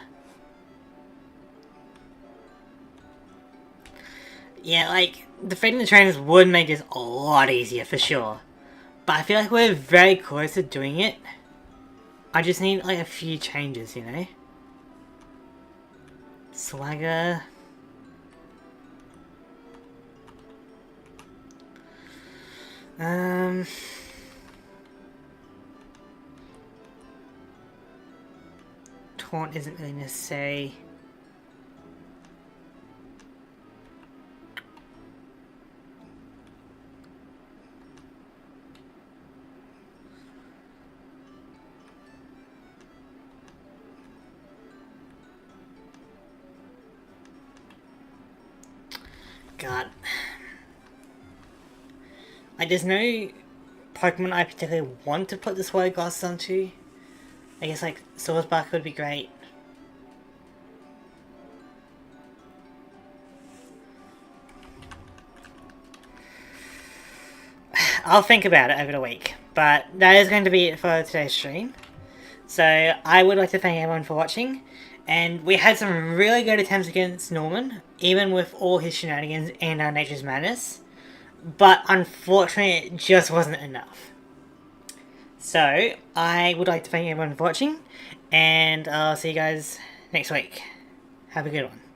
Yeah, like, defeating the trainers would make this a lot easier for sure. But I feel like we're very close to doing it. I just need like a few changes, you know? Swagger. Taunt isn't really necessary. God. Like, there's no Pokemon I particularly want to put the Sword Glasses onto. I guess, like, Swordsbark would be great. I'll think about it over the week. But that is going to be it for today's stream. So, I would like to thank everyone for watching. And we had some really good attempts against Norman, even with all his shenanigans and our Nature's Madness. But unfortunately, it just wasn't enough. So, I would like to thank everyone for watching, and I'll see you guys next week. Have a good one.